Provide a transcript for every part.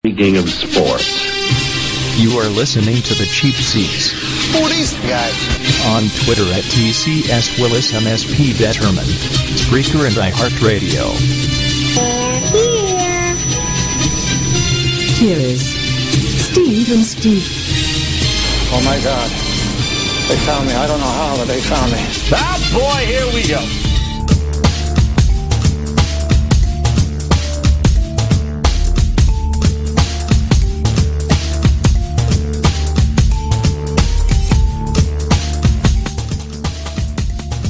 Speaking of sports, you are listening to the Cheap Seats. Who are these guys? On Twitter at TCSWillisMSP Detterman, Spreaker and iHeartRadio. Here is Steve and Steve. Oh my God. They found me. I don't know how, but they found me. ah boy, here we go.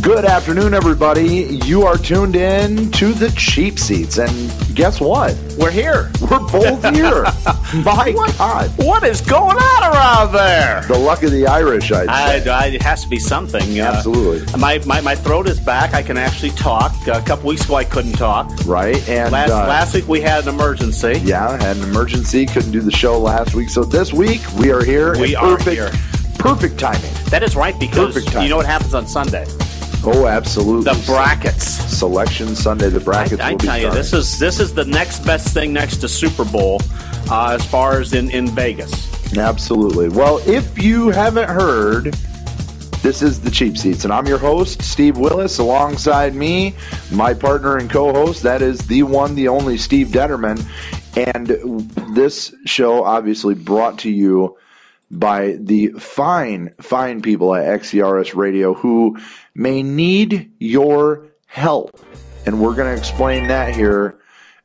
Good afternoon, everybody. You are tuned in to the Cheap Seats, and guess what? We're here. We're both here. My God. What is going on around there? The luck of the Irish, I'd say. It has to be something. Absolutely. My throat is back. I can actually talk. A couple weeks ago, I couldn't talk. Right. And last week, we had an emergency. Yeah, had an emergency. Couldn't do the show last week. So this week, we are here. We are here. Perfect timing. That is right, because you know what happens on Sunday? Oh, absolutely. The brackets. Selection Sunday, the brackets will be I tell you, this is the next best thing next to Super Bowl as far as in Vegas. Absolutely. Well, if you haven't heard, this is the Cheap Seats, and I'm your host, Steve Willis. Alongside me, my partner and co-host, that is the one, the only Steve Detterman. And this show obviously brought to you by the fine people at XCRS Radio who may need your help. And we're going to explain that here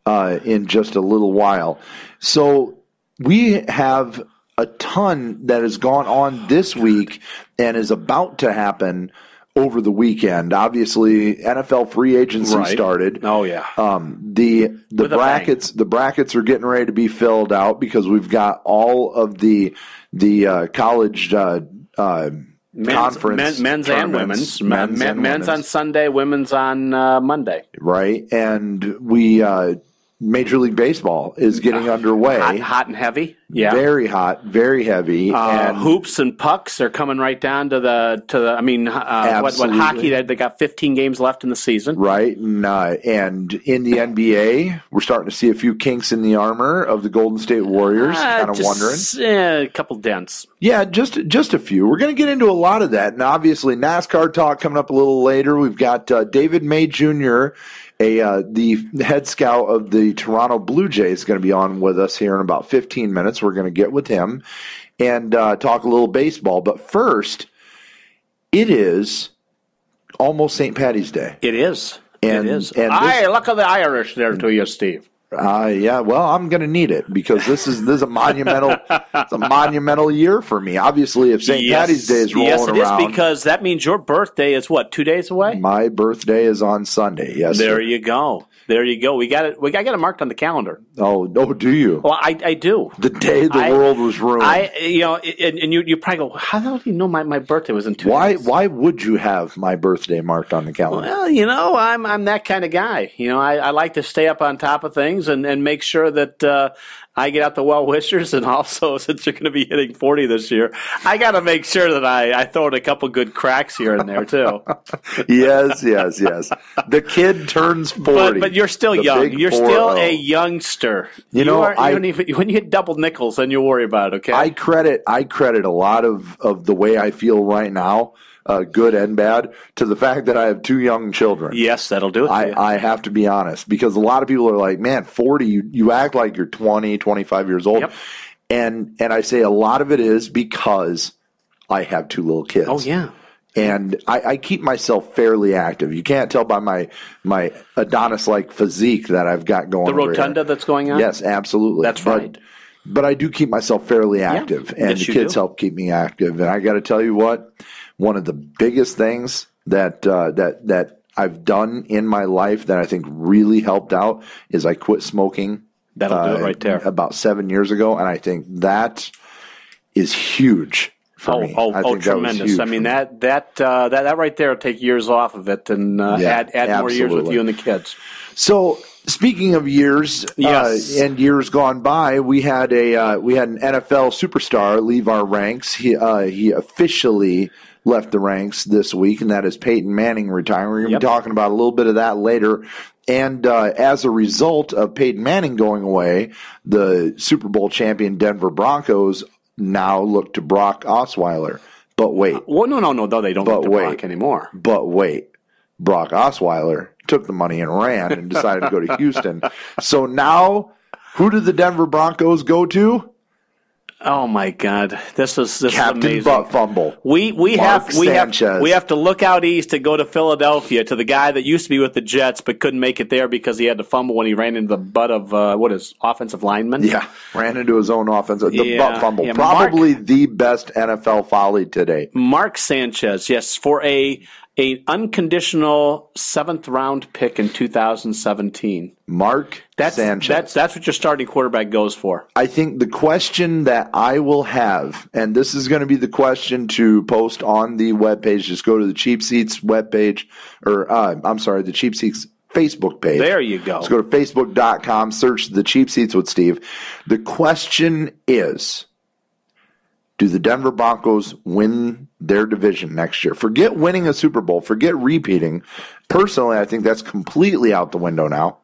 in just a little while. So we have a ton that has gone on this week and is about to happen over the weekend. Obviously, NFL free agency started. Oh yeah. The brackets are getting ready to be filled out because we've got all of the college conference men's and women's. Men's on Sunday, women's on Monday. Right, and we Major League Baseball is getting underway. Hot and heavy. Yeah. Very hot, very heavy. And hoops and pucks are coming right down to the what hockey, they got 15 games left in the season. Right. And in the NBA, we're starting to see a few kinks in the armor of the Golden State Warriors. Kind of wondering. A couple dents. Yeah, just a few. We're going to get into a lot of that. And obviously NASCAR talk coming up a little later. We've got David May Jr., the head scout of the Toronto Blue Jays, is going to be on with us here in about 15 minutes. We're going to get with him and talk a little baseball. But first, it is almost St. Patty's Day. It is. And look at the Irish there to you, Steve. Yeah, well, I'm going to need it because this is a monumental year for me. Obviously, if St. Patty's Day is rolling around. Yes, it is, because that means your birthday is what, 2 days away? My birthday is on Sunday. Yes. There you go. There you go. We got it marked on the calendar. Oh, do you? Well, I do. The day the world was ruined. And you probably go, how do you know my birthday was in 2 days? Why would you have my birthday marked on the calendar? Well, I'm that kind of guy. I like to stay up on top of things and make sure that I get out the well-wishers, and also, since you're going to be hitting 40 this year, I got to make sure that I throw in a couple good cracks here and there, too. Yes. The kid turns 40. But you're still young. You're still a youngster. When you hit double nickels, then you worry about it, okay? I credit a lot of the way I feel right now, good and bad, to the fact that I have 2 young children. Yes, that'll do it. I have to be honest, because a lot of people are like, man, 40, you act like you're 20, 25 years old. Yep. And I say a lot of it is because I have 2 little kids. Oh, yeah. And I keep myself fairly active. You can't tell by my Adonis-like physique that I've got going on. The rotunda that's going on? Yes, absolutely. That's right. But I do keep myself fairly active, and the kids help keep me active. And I got to tell you what, one of the biggest things that I've done in my life that I think really helped out is I quit smoking. That'll do it right there. About 7 years ago, and I think that is huge for me. I think tremendous! I mean that right there will take years off of it and add more years with you and the kids. So Speaking of years, Yes. and years gone by, we had an NFL superstar leave our ranks. He officially left the ranks this week, and that is Peyton Manning retiring. We're going to be talking about a little bit of that later. And as a result of Peyton Manning going away, the Super Bowl champion Denver Broncos now look to Brock Osweiler. But wait. Well, no, they don't look to Brock anymore. But wait. Brock Osweiler took the money and ran and decided to go to Houston. So now, who did the Denver Broncos go to? Oh my God, this is Captain amazing. Butt Fumble. We have to look out east to go to Philadelphia to the guy that used to be with the Jets but couldn't make it there because he had to fumble when he ran into the butt of offensive lineman. Yeah, ran into his own offensive butt fumble. Yeah, Probably the best NFL folly today. Mark Sanchez, yes, for an unconditional 7th round pick in 2017. Mark Sanchez. That's what your starting quarterback goes for. I think the question that I will have, and this is going to be the question to post on the webpage, just go to the Cheap Seats webpage, the Cheap Seats Facebook page. There you go. Let's go to facebook.com, search the Cheap Seats with Steve. The question is, do the Denver Broncos win their division next year? Forget winning a Super Bowl. Forget repeating. Personally, I think that's completely out the window now.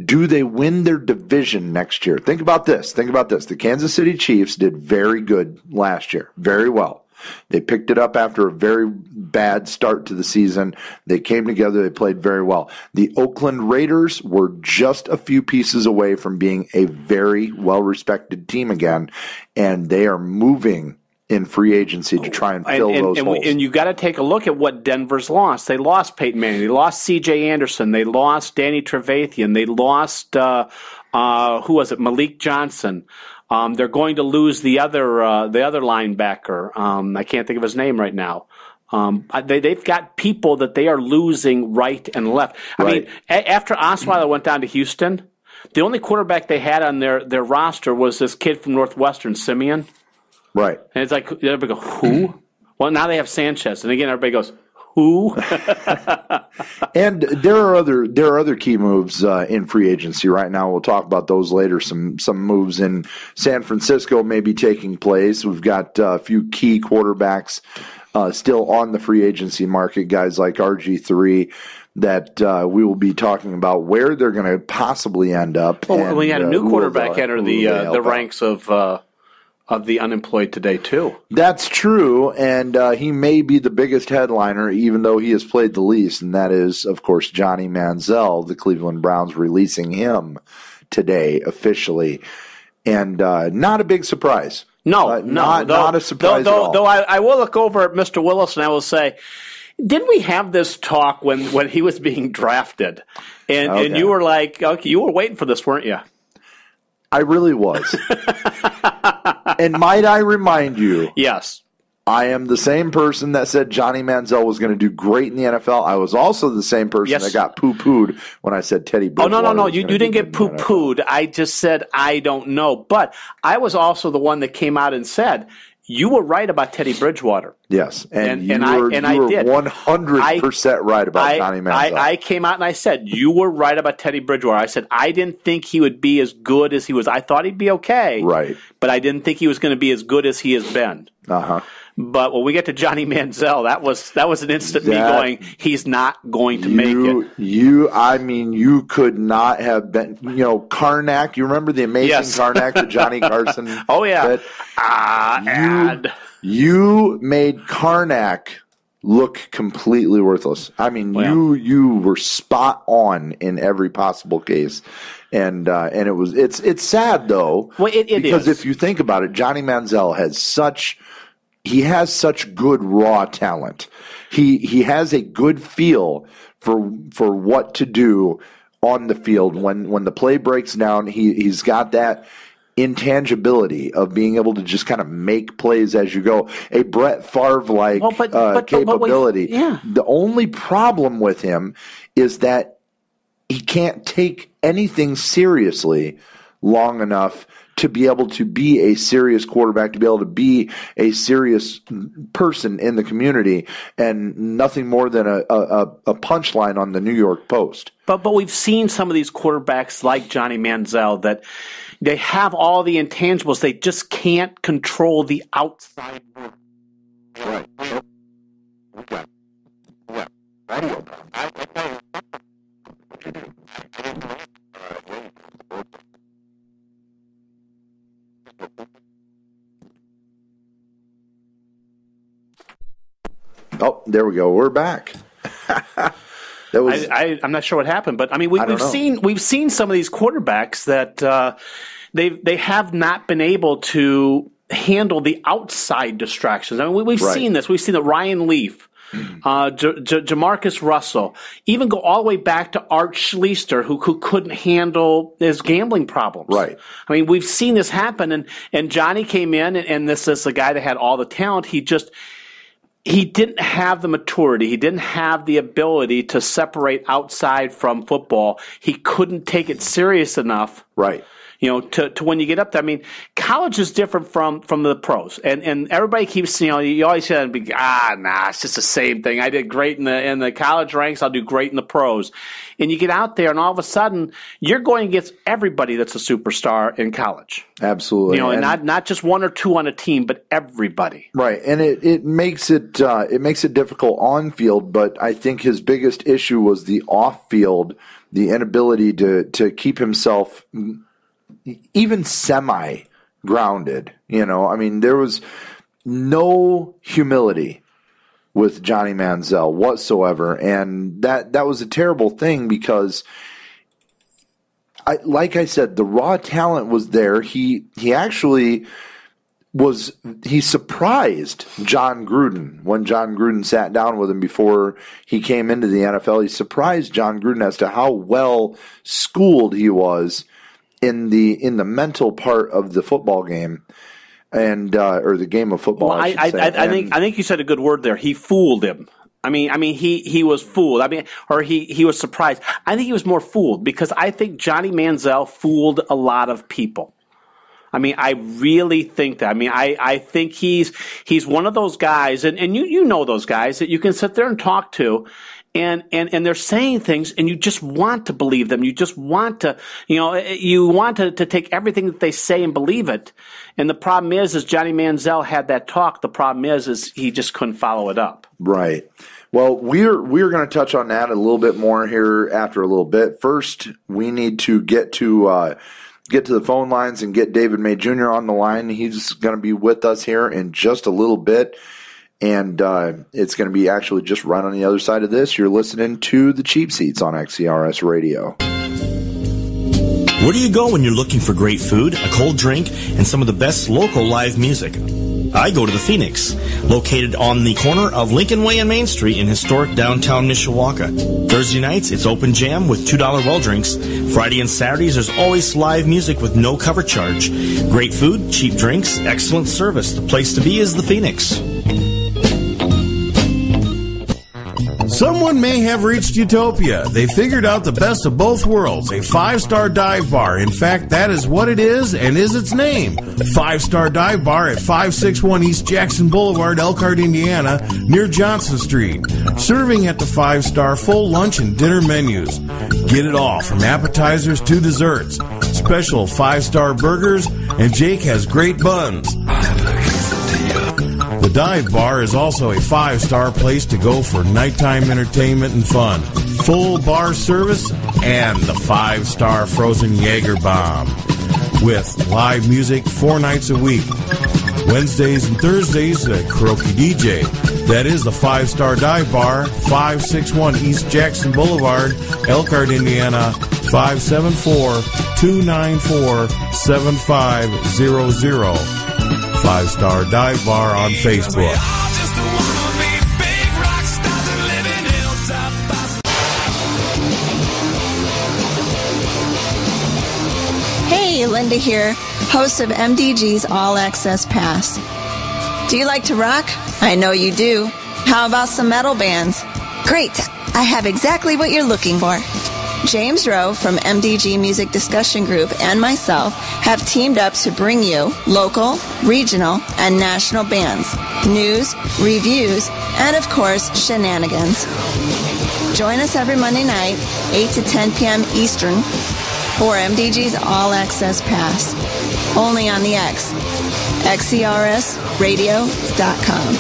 Do they win their division next year? Think about this. The Kansas City Chiefs did very good last year. Very well. They picked it up after a very bad start to the season. They came together. They played very well. The Oakland Raiders were just a few pieces away from being a very well-respected team again, and they are moving in free agency to try and fill those holes. And you got to take a look at what Denver's lost. They lost Peyton Manning. They lost C.J. Anderson. They lost Danny Trevathan. They lost who was it? Malik Johnson. They're going to lose the other linebacker. I can't think of his name right now. They've got people that they are losing right and left. I mean, after Osweiler went down to Houston, the only quarterback they had on their roster was this kid from Northwestern, Simeon. Right. And it's like, everybody go, who? Well, now they have Sanchez. And again, everybody goes, who? And there are other key moves in free agency right now. We'll talk about those later. Some moves in San Francisco may be taking place. We've got a few key quarterbacks still on the free agency market, guys like RG3 that we will be talking about where they're going to possibly end up. Well, we had a new quarterback enter the ranks of the unemployed today, too. That's true, and he may be the biggest headliner, even though he has played the least, and that is, of course, Johnny Manziel, the Cleveland Browns releasing him today officially, and not a big surprise. No, not a surprise at all. Though I will look over at Mr. Willis and I will say, didn't we have this talk when he was being drafted? And you were like, okay, you were waiting for this, weren't you? I really was. And might I remind you? Yes. I am the same person that said Johnny Manziel was going to do great in the NFL. I was also the same person that got poo-pooed when I said Teddy Bridgewater. Oh, no. You didn't get poo-pooed. I just said, I don't know. But I was also the one that came out and said, you were right about Teddy Bridgewater. Yes, and you I were did 100% right about Johnny Manziel. I came out and I said, you were right about Teddy Bridgewater. I said, I didn't think he would be as good as he was. I thought he'd be okay. Right. But I didn't think he was going to be as good as he has been. Uh-huh. But when we get to Johnny Manziel, that was an instant me going, he's not going to make it. You could not have been, Karnak, you remember the amazing Karnak, the Johnny Carson? Oh, yeah. You made Karnak look completely worthless. I mean, you were spot on in every possible case. And it's sad though. Well, it because is. if you think about it, Johnny Manziel has such good raw talent. He has a good feel for what to do on the field when the play breaks down. He's got that intangibility of being able to just kind of make plays as you go. A Brett Favre-like capability. The only problem with him is that he can't take anything seriously long enough to be able to be a serious quarterback, to be able to be a serious person in the community, and nothing more than a punchline on the New York Post. But we've seen some of these quarterbacks like Johnny Manziel that they have all the intangibles. They just can't control the outside world. Right. Oh, there we go. We're back. That was. I'm not sure what happened, but I mean, we've seen some of these quarterbacks that they have not been able to handle the outside distractions. I mean, we've seen this. We've seen that Ryan Leaf, Jamarcus Russell, even go all the way back to Art Schlichter, who couldn't handle his gambling problems. Right. I mean, we've seen this happen, and Johnny came in, and this is a guy that had all the talent. He didn't have the maturity. He didn't have the ability to separate outside from football. He couldn't take it serious enough. Right. To when you get up there. I mean, college is different from the pros, and everybody keeps, you always say, it's just the same thing. I did great in the college ranks. I'll do great in the pros. And you get out there, and all of a sudden, you're going against everybody that's a superstar in college. Absolutely. And not just one or two on a team, but everybody. Right, and it makes it difficult on field. But I think his biggest issue was the off field, the inability to keep himself even semi-grounded, I mean, there was no humility with Johnny Manziel whatsoever, and that was a terrible thing because, like I said, the raw talent was there. He actually surprised John Gruden when John Gruden sat down with him before he came into the NFL. He surprised John Gruden as to how well schooled he was in the mental part of the football game, and or the game of football. Well, I think you said a good word there. He fooled him. I mean, he was fooled. I mean, or he was surprised. I think he was more fooled because I think Johnny Manziel fooled a lot of people. I mean, I really think that. I mean, I think he's one of those guys, and you know those guys that you can sit there and talk to. And they're saying things, and you just want to believe them. You just want to, you want to take everything that they say and believe it. And the problem is Johnny Manziel had that talk. The problem is he just couldn't follow it up. Right. Well, we're going to touch on that a little bit more here after a little bit. First, we need to get to the phone lines and get David May Jr. on the line. He's going to be with us here in just a little bit. And it's going to be actually just right on the other side of this. You're listening to the Cheap Seats on XCRS Radio. Where do you go when you're looking for great food, a cold drink, and some of the best local live music? I go to the Phoenix, located on the corner of Lincoln Way and Main Street in historic downtown Mishawaka. Thursday nights, it's open jam with $2 well drinks. Friday and Saturdays, there's always live music with no cover charge. Great food, cheap drinks, excellent service. The place to be is the Phoenix. Someone may have reached utopia. They figured out the best of both worlds, a 5-star dive bar. In fact, that is what it is and is its name. 5-star dive bar at 561 East Jackson Boulevard, Elkhart, Indiana, near Johnson Street. Serving at the 5-star full lunch and dinner menus. Get it all from appetizers to desserts. Special 5-star burgers, and Jake has great buns. The dive bar is also a 5-star place to go for nighttime entertainment and fun. Full bar service and the 5-star frozen Jaeger bomb. With live music 4 nights a week. Wednesdays and Thursdays, a karaoke DJ. That is the 5-star dive bar, 561 East Jackson Boulevard, Elkhart, Indiana, 574-294-7500. 5-star dive bar on Facebook. Hey, Linda here, host of MDG's All Access Pass. Do you like to rock? I know you do. How about some metal bands? Great, I have exactly what you're looking for. James Rowe from MDG Music Discussion Group and myself have teamed up to bring you local, regional, and national bands, news, reviews, and of course, shenanigans. Join us every Monday night, 8 to 10 p.m. Eastern, for MDG's All Access Pass. Only on the X. XCRSradio.com.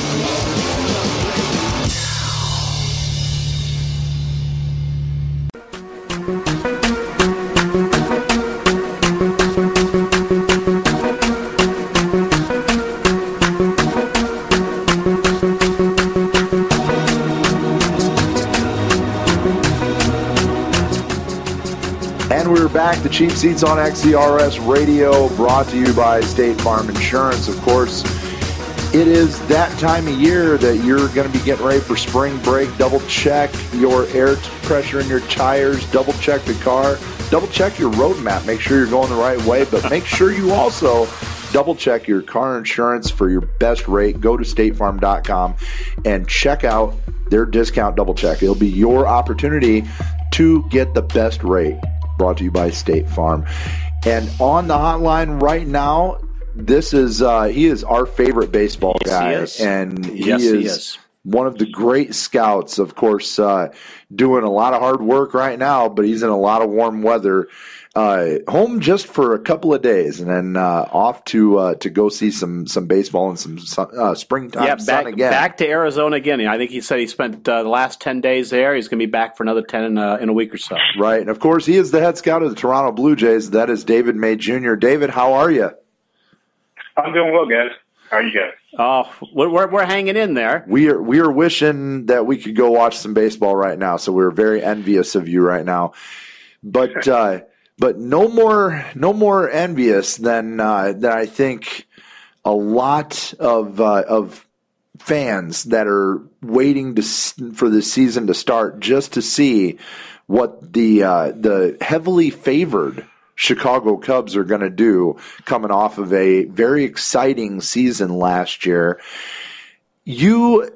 Back, the Cheap Seats on XCRS Radio, brought to you by State Farm Insurance. Of course, it is that time of year that you're going to be getting ready for spring break. Double check your air pressure in your tires, double check the car, double check your road map, make sure you're going the right way, but make sure you also double check your car insurance for your best rate. Go to statefarm.com and check out their discount double check. It'll be your opportunity to get the best rate. Brought to you by State Farm. And on the hotline right now, this is he is our favorite baseball guy. Yes, he is. And he Yes, he is is. one of the great scouts, of course, doing a lot of hard work right now, but he's in a lot of warm weather. Home just for a couple of days, and then off to go see some baseball and some springtime sun again. Back to Arizona again. I think he said he spent the last 10 days there. He's going to be back for another 10 in a week or so. Right, and of course, he is the head scout of the Toronto Blue Jays. That is David May Jr. David, how are you? I'm doing well, guys. How are you guys? Oh, we're hanging in there. We are wishing that we could go watch some baseball right now, so we're very envious of you right now. But no more envious than I think a lot of fans that are waiting for the season to start just to see what the heavily favored Chicago Cubs are going to do coming off of a very exciting season last year. You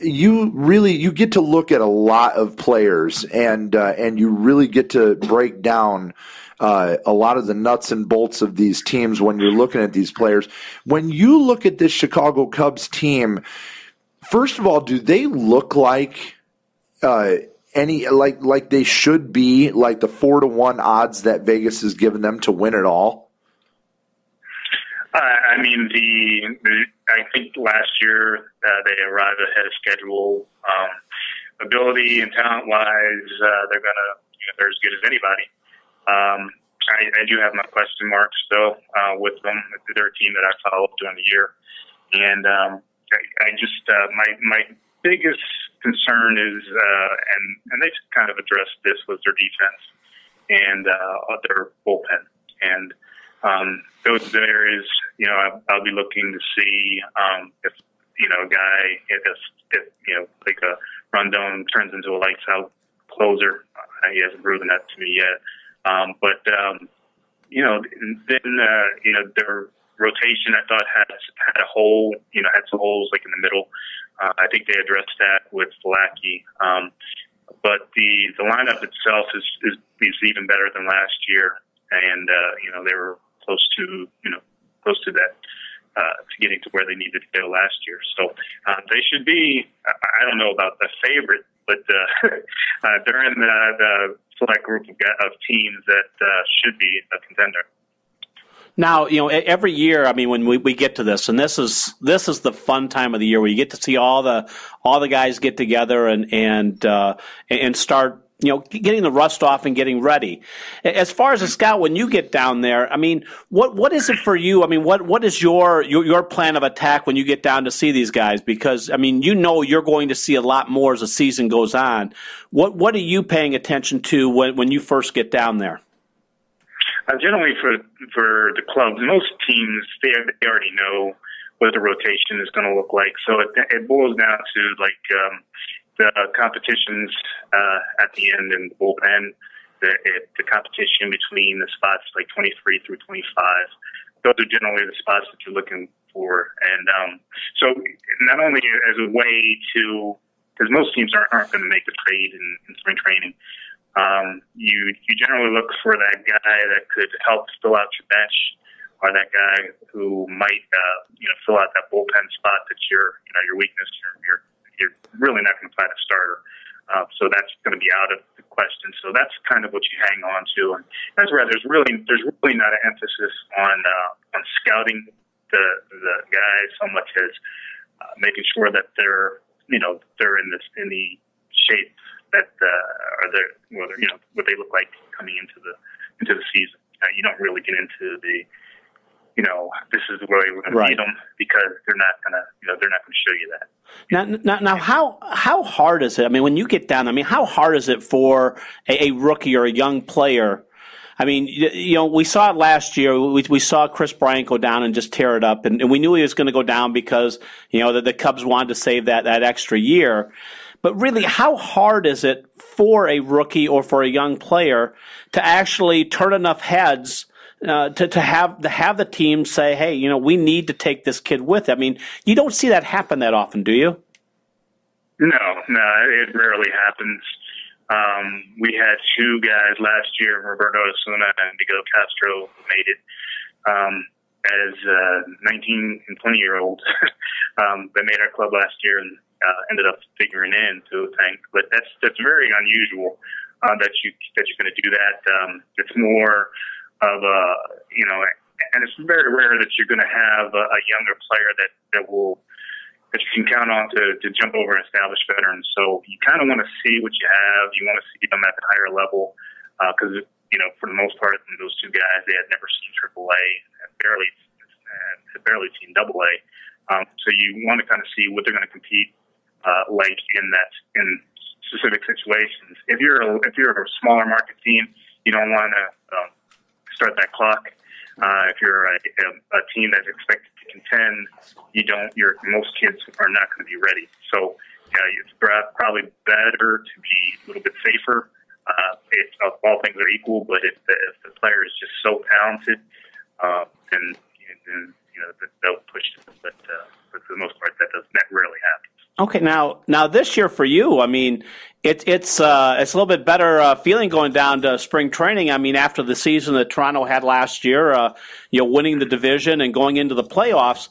get to look at a lot of players and you really get to break down a lot of the nuts and bolts of these teams when you're looking at these players. When you look at this Chicago Cubs team, first of all, do they look like like they should be, like the 4-1 odds that Vegas has given them to win it all? I mean, I think last year they arrived ahead of schedule. Ability and talent-wise, they're as good as anybody. I do have my question marks still with them. They're a team that I followed during the year, and I just my biggest concern is and they've kind of addressed this with their defense and their bullpen, and those areas, I'll be looking to see if a guy if like a Rondon turns into a lights out closer. He hasn't proven that to me yet. But their rotation, I thought had a hole, had some holes like in the middle. I think they addressed that with Flacci. But the lineup itself is even better than last year, and they were close to that to getting to where they needed to go last year. So they should be. I don't know about the favorite, but they're in the select group of teams that should be a contender. Now, every year, I mean, when we get to this, and this is the fun time of the year where you get to see all the guys get together and start, getting the rust off and getting ready. As far as a scout, when you get down there, I mean, what is it for you? I mean, what is your plan of attack when you get down to see these guys? Because, I mean, you're going to see a lot more as the season goes on. What are you paying attention to when you first get down there? Generally, for the clubs, most teams they already know what the rotation is going to look like. So it boils down to the competitions at the end in the bullpen, the competition between the spots like 23 through 25. Those are generally the spots that you're looking for, and so not only as a way to, because most teams aren't going to make a trade in spring training. You generally look for that guy that could help fill out your bench, or that guy who might fill out that bullpen spot that's your weakness. You're really not going to find a starter. So that's going to be out of the question. So that's kind of what you hang on to, and that's where there's really not an emphasis on scouting the guys so much as making sure that they're in the shape that what they look like coming into the season. You don't really get into the this is the way we're going to beat them, because they're not going to show you that. Now, how hard is it? I mean, when you get down, how hard is it for a rookie or a young player? I mean, we saw it last year. We saw Chris Bryant go down and just tear it up, and we knew he was going to go down because the Cubs wanted to save that extra year. But really, how hard is it for a rookie or for a young player to actually turn enough heads to have the team say, hey, we need to take this kid with? I mean, you don't see that happen that often, do you? No, it rarely happens. We had two guys last year, Roberto Osuna and Miguel Castro, who made it as 19 and 20-year-olds. They made our club last year and ended up figuring in to things. But that's very unusual that you're going to do that. It's more of and it's very rare that you're going to have a younger player that you can count on to jump over and establish veterans. So you kind of want to see what you have. You want to see them at the higher level, because for the most part, those two guys, they had never seen AAA and barely seen AA. So you want to kind of see what they're going to compete like in specific situations. If you're a smaller market team, you don't want to start that clock. If you're a team that's expected to contend, most kids are not going to be ready. So it's probably better to be a little bit safer. If all things are equal, but if the player is just so talented, then they'll push it. But for the most part, that rarely happens. Okay, now this year for you, I mean, it's a little bit better feeling going down to spring training. I mean, after the season that Toronto had last year, winning the division and going into the playoffs.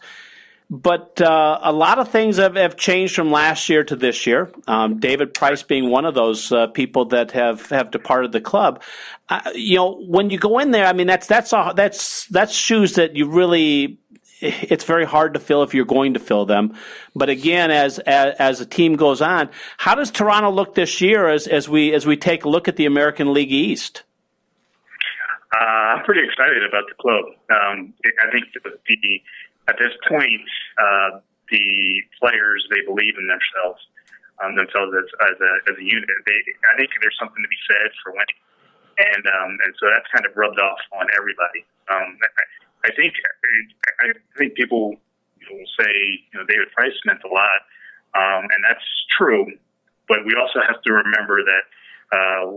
But a lot of things have changed from last year to this year. David Price being one of those people that have departed the club. When you go in there, I mean, that's shoes that you really. It's very hard to fill if you're going to fill them. But again, as the team goes on, how does Toronto look this year as we take a look at the American League East? I'm pretty excited about the club. I think at this point, the players, they believe in themselves as a unit. I think there's something to be said for winning, and so that's kind of rubbed off on everybody. I think people will say David Price meant a lot, and that's true. But we also have to remember that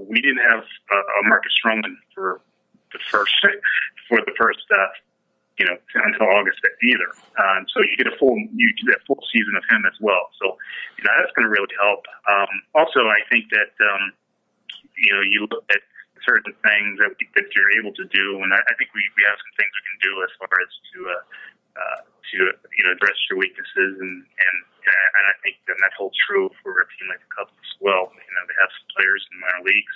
we didn't have a Marcus Stroman for the first until August either. So you get a full season of him as well. So that's going to really help. Also, I think that you look at certain things that you're able to do, and I think we have some things we can do as far as to address your weaknesses, and I think that holds true for a team like the Cubs as well. They have some players in minor leagues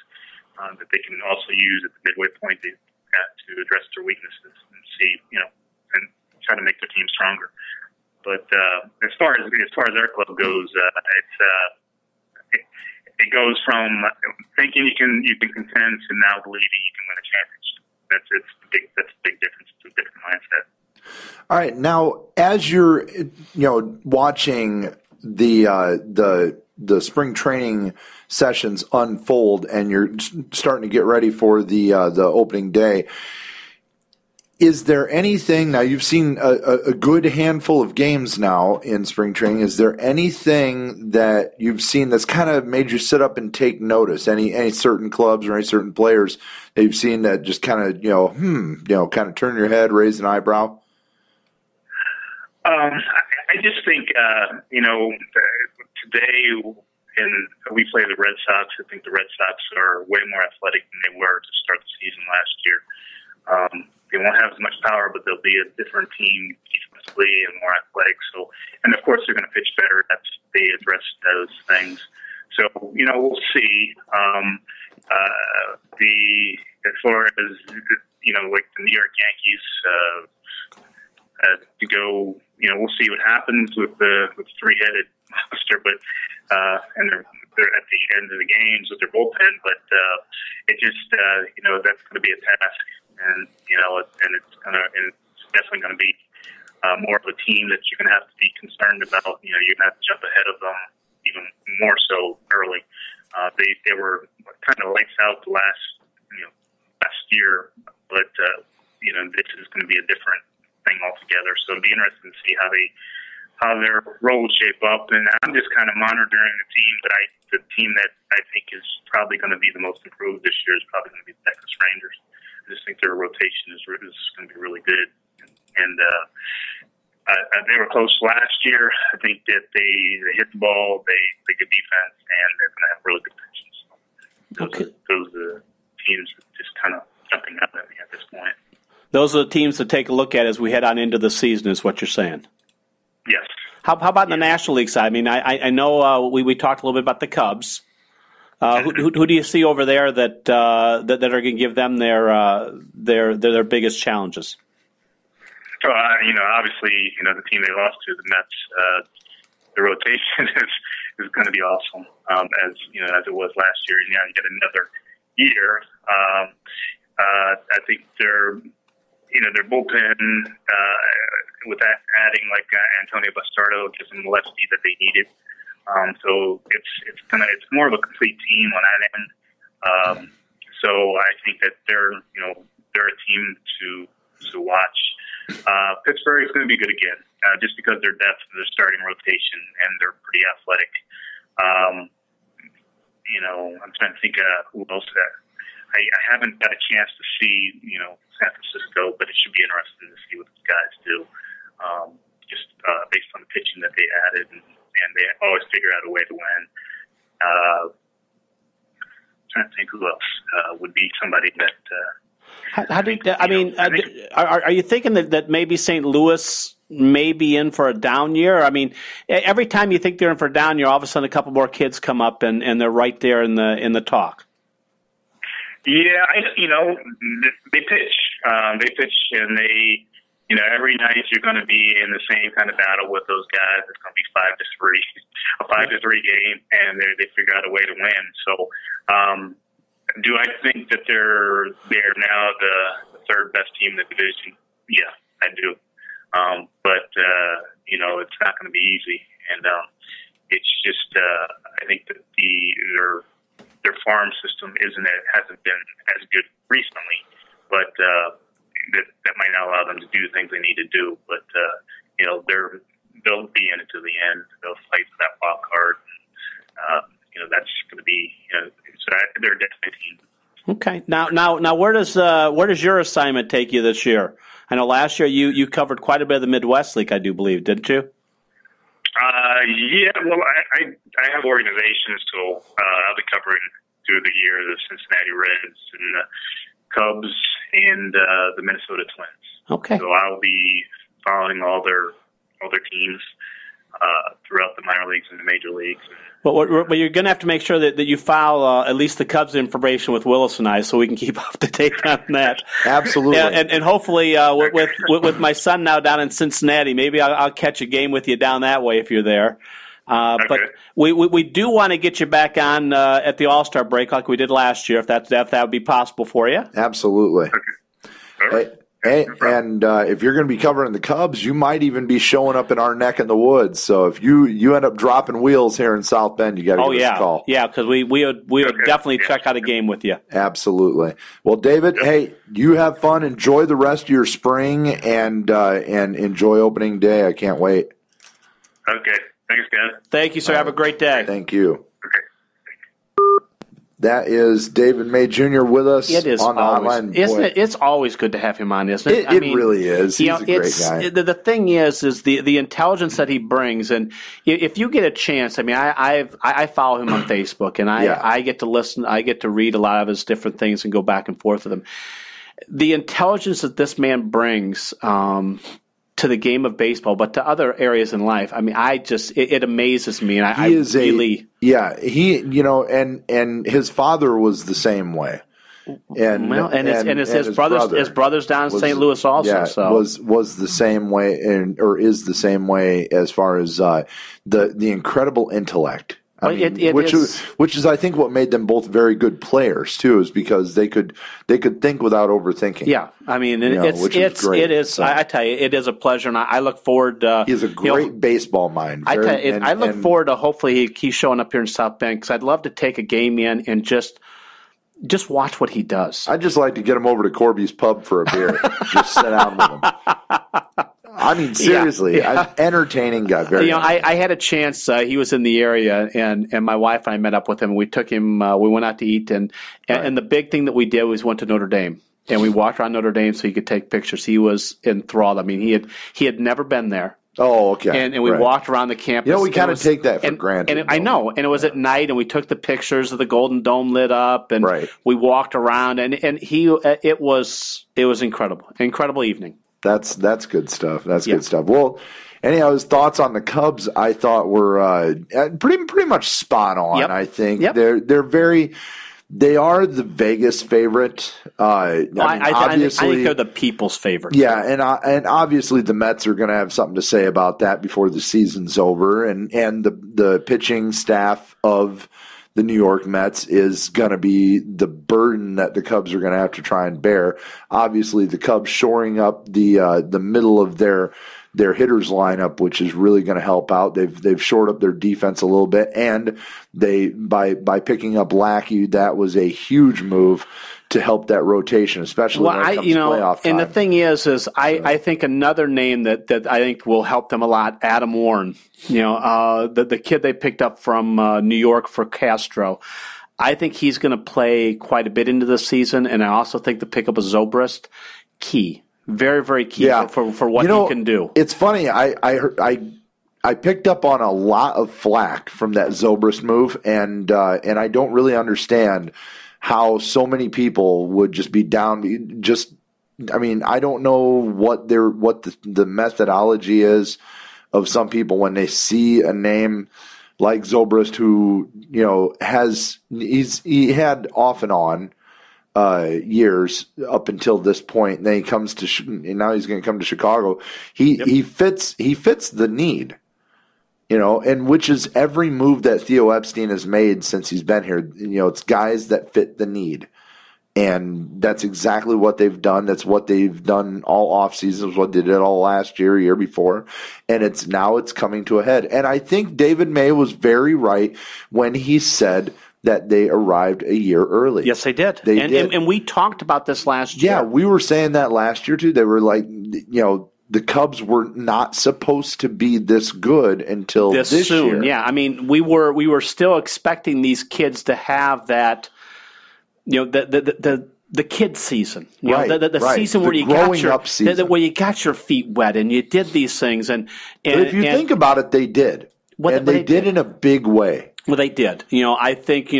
that they can also use at the midway point to address their weaknesses and see and try to make their team stronger. But as far as our club goes, it goes from thinking you can contend to now believing you can win a championship. That's a big difference. It's a different mindset. All right, now as you're watching the spring training sessions unfold and you're starting to get ready for the opening day, is there anything, now you've seen a good handful of games now in spring training, is there anything that you've seen that's kind of made you sit up and take notice? Any certain clubs or any certain players that you've seen that just kind of, kind of turn your head, raise an eyebrow? I just think, today and we play the Red Sox. I think the Red Sox are way more athletic than they were to start the season last year. They won't have as much power, but they'll be a different team defensively and more athletic. So, and of course, they're going to pitch better. That's they address those things. So, we'll see. As far as like the New York Yankees to go, we'll see what happens with the three-headed monster. But and they're at the end of the games with their bullpen. But it just that's going to be a task. And it's definitely going to be more of a team that you're going to have to be concerned about. You're going to have to jump ahead of them even more so early. They were kind of lights out the last year, but this is going to be a different thing altogether. So it'll be interesting to see how their roles shape up. And I'm just kind of monitoring the team that I think is probably going to be the most improved this year is probably going to be the Texas Rangers. I just think their rotation is going to be really good, and they were close last year. I think that they hit the ball, they good defense, and they're going to have really good pitching. So those are the teams just kind of jumping out at me at this point. Those are the teams to take a look at as we head on into the season, is what you're saying. Yes. How about in the National League side? I mean, I know we talked a little bit about the Cubs. Who do you see over there that are going to give them their biggest challenges? Obviously, the team they lost to, the Mets, the rotation is going to be awesome, as it was last year. You get another year. I think their bullpen, with that adding like Antonio Bastardo, gives them the lefty that they needed. So it's more of a complete team on that end. So I think that they're a team to watch. Pittsburgh is going to be good again, just because their depth of their starting rotation and they're pretty athletic. I'm trying to think who else that I haven't got a chance to see, San Francisco, but it should be interesting to see what these guys do, just based on the pitching that they added, and they always figure out a way to win. Trying to think who else would be somebody that. Are you thinking that maybe St. Louis may be in for a down year? I mean, every time you think they're in for a down year, all of a sudden a couple more kids come up and they're right there in the talk. Yeah, they pitch. They pitch, and they, every night you're going to be in the same kind of battle with those guys. It's going to be 5-3, a 5-3 game, and they figure out a way to win. So, do I think that they're now the third best team in the division? Yeah, I do. But it's not going to be easy, and it's just I think that their farm system hasn't been as good recently, but that might not allow them to do the things they need to do. But they'll be in it to the end. They'll fight for that wild card. That's going to be so they're definitely a team. Okay. Now, where does your assignment take you this year? I know last year you covered quite a bit of the Midwest League, I do believe, didn't you? Yeah. Well, I have organizations, so I'll be covering through the year the Cincinnati Reds and the Cubs and the Minnesota Twins. Okay. So I'll be following all their teams throughout the minor leagues and the major leagues. But you're going to have to make sure that you file at least the Cubs information with Willis and I, so we can keep up to date on that. Absolutely. And hopefully, with my son now down in Cincinnati, maybe I'll catch a game with you down that way if you're there. Okay. But we do want to get you back on at the All-Star break like we did last year, if that would be possible for you. Absolutely. Okay. Hey, and if you're going to be covering the Cubs, you might even be showing up in our neck in the woods. So if you end up dropping wheels here in South Bend, you got to give us a call. Yeah, because we would definitely check out a game with you. Absolutely. Well, David, hey, you have fun. Enjoy the rest of your spring and enjoy opening day. I can't wait. Okay. Thanks, guys. Thank you, sir. Have a great day. Thank you. That is David May Jr. with us It is on the always, hotline. isn't it? It's always good to have him on, isn't it? It really is. He's a great guy. The thing is the intelligence that he brings, and if you get a chance, I mean, I follow him on Facebook, and I get to listen, I get to read a lot of his different things and go back and forth with him. The intelligence that this man brings to the game of baseball, but to other areas in life, I mean, it amazes me, and and his father was the same way. His brothers down in St. Louis also. Was the same way, or is the same way as far as the incredible intellect. Which is I think what made them both very good players too, is because they could think without overthinking. Yeah, I mean, it's great. It is. So, I tell you, it is a pleasure, and I look forward. He has a great baseball mind. I look forward to hopefully he's showing up here in South Bend, because I'd love to take a game in and just watch what he does. I'd just like to get him over to Corby's Pub for a beer. Just sit down with him. I mean, seriously, an entertaining guy. I had a chance. He was in the area, and my wife and I met up with him. And we took him. We went out to eat, and the big thing that we did was went to Notre Dame, and we walked around Notre Dame so he could take pictures. He was enthralled. I mean, he had never been there. Oh, okay. And we walked around the campus. We kind of take that for granted. And I know. And it was at night, and we took the pictures of the Golden Dome lit up, and we walked around, and it was incredible evening. That's good stuff. That's good stuff. Well, anyhow, his thoughts on the Cubs, I thought were pretty much spot on. Yep. I think Yep. they are the Vegas favorite. I think they're the people's favorite. Yeah, and obviously the Mets are going to have something to say about that before the season's over, and the pitching staff of the New York Mets is going to be the burden that the Cubs are going to have to try and bear. Obviously, the Cubs shoring up the middle of their hitters lineup, which is really going to help out. They've shored up their defense a little bit, and they by picking up Lackey, that was a huge move to help that rotation, especially when it comes to playoff time. And the thing is I think another name that I think will help them a lot, Adam Warren. The kid they picked up from New York for Castro. I think he's going to play quite a bit into the season, and I also think the pickup of Zobrist, key. Very, very key for what he can do. It's funny. I picked up on a lot of flack from that Zobrist move, and I don't really understand how so many people would just be down. I don't know what the methodology is of some people when they see a name like Zobrist, who he had off and on years up until this point. And then he comes to now he's going to come to Chicago. He fits the need. And which is every move that Theo Epstein has made since he's been here. It's guys that fit the need. And that's exactly what they've done. That's what they've done all off seasons, what they did all last year before. And it's coming to a head. And I think David May was very right when he said that they arrived a year early. Yes, they did. And we talked about this last year. Yeah, we were saying that last year too. They were like, the Cubs were not supposed to be this good until this soon. Year. Yeah, I mean, we were still expecting these kids to have that, the kid season, the season where you got your feet wet and you did these things. But if you think about it, they did, they did in a big way. Well, they did. I think,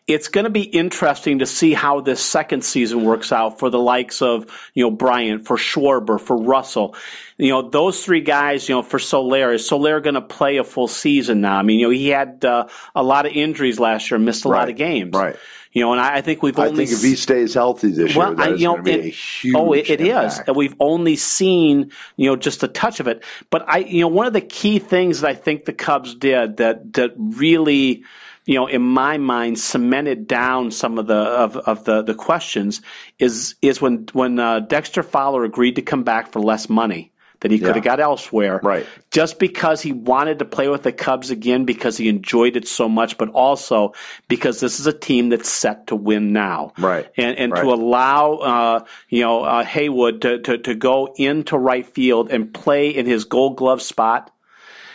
it's going to be interesting to see how this second season works out for the likes of, Bryant, for Schwarber, for Russell. Those three guys, for Soler. Is Soler going to play a full season now? I mean, he had a lot of injuries last year, missed a lot of games. Right. And I think if he stays healthy this year, that is going to be a huge it is. And we've only seen, just a touch of it. But one of the key things that I think the Cubs did that really, in my mind, cemented down some of the questions is when Dexter Fowler agreed to come back for less money that he could have got elsewhere. Right. Just because he wanted to play with the Cubs again because he enjoyed it so much, but also because this is a team that's set to win now. Right. And to allow Haywood to go into right field and play in his Gold Glove spot,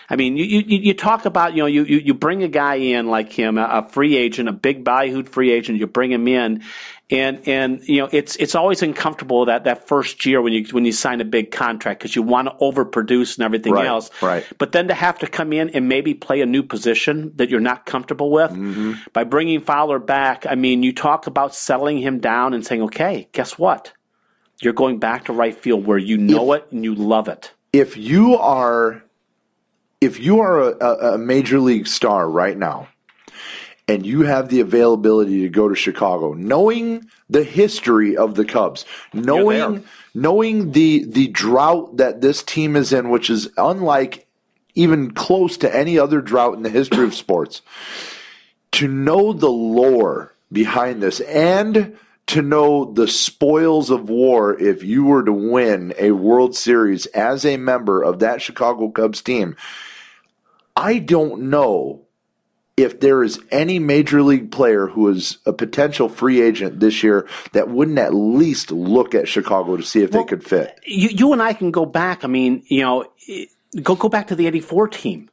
I mean, you talk about, you bring a guy in like him, a free agent, a big ballyhooed free agent, you bring him in, and it's always uncomfortable that first year when you sign a big contract because you want to overproduce and everything else. Right. But then to have to come in and maybe play a new position that you're not comfortable with, by bringing Fowler back, I mean, you talk about settling him down and saying, okay, guess what? You're going back to right field where you know it and you love it. If you are a major league star right now and you have the availability to go to Chicago, knowing the history of the Cubs, knowing the drought that this team is in, which is unlike even close to any other drought in the history of sports, to know the lore behind this and to know the spoils of war if you were to win a World Series as a member of that Chicago Cubs team, I don't know if there is any major league player who is a potential free agent this year that wouldn't at least look at Chicago to see if they could fit. You and I can go back. I mean, go back to the '84 team.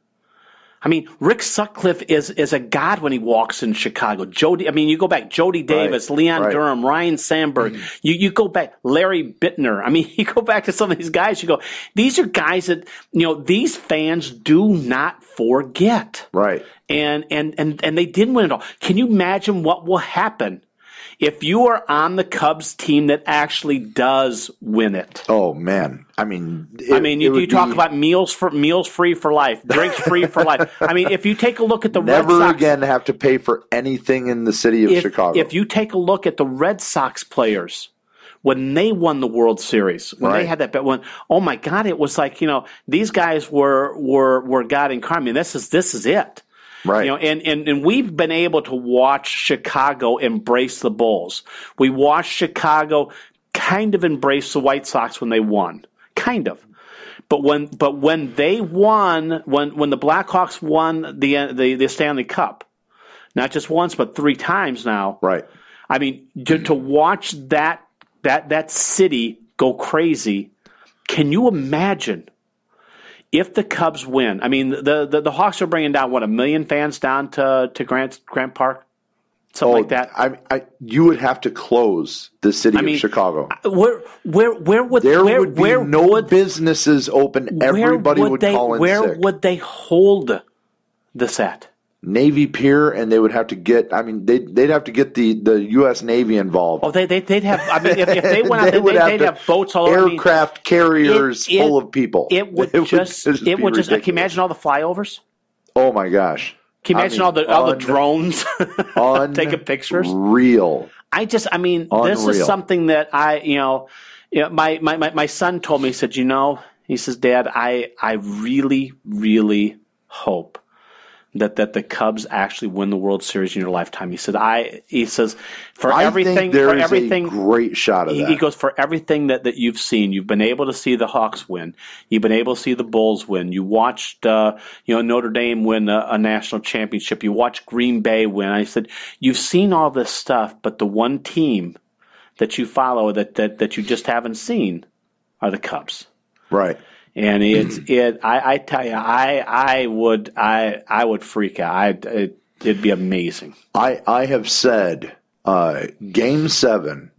I mean, Rick Sutcliffe is a god when he walks in Chicago. You go back, Jody Davis, Leon Durham, Ryan Sandberg. You go back, Larry Bittner. I mean, you go back to some of these guys. You go, these are guys that these fans do not forget. Right. And they didn't win it all. Can you imagine what will happen if you are on the Cubs team that actually does win it? Oh man, I mean, you talk about meals free for life, drinks free for life. I mean, if you take a look at the Red Sox, never again have to pay for anything in the city of Chicago. If you take a look at the Red Sox players when they won the World Series, when they had that bet, oh my God, it was like these guys were God incarnate. I mean, this is it. Right. And we've been able to watch Chicago embrace the Bulls. We watched Chicago kind of embrace the White Sox when they won. Kind of. But when they won, when the Blackhawks won the Stanley Cup, not just once but 3 times now. Right. I mean, to watch that city go crazy, can you imagine? If the Cubs win, I mean, the Hawks are bringing down, 1 million fans down to Grant Park? Something like that? You would have to close the city of Chicago. Where would no businesses open. Everybody would call in Where sick. would they hold this at? Navy Pier, and they would have to get. I mean, they'd have to get the U.S. Navy involved. Oh, they'd have. I mean, if they went out, they'd have boats all over. Aircraft carriers full of people. It would just. Can you imagine all the flyovers? Oh my gosh! Can you imagine all the drones taking pictures? Real. This is something that my son told me. He said, he says, Dad, I really, really hope that the Cubs actually win the World Series in your lifetime. He says, I think there's a great shot of that. He goes, for everything that you've seen, you've been able to see the Hawks win. You've been able to see the Bulls win. You watched, Notre Dame win a national championship. You watched Green Bay win. I said, you've seen all this stuff, but the one team that you follow that you just haven't seen are the Cubs. Right. And I tell you, I would freak out. It'd be amazing. I have said, Game 7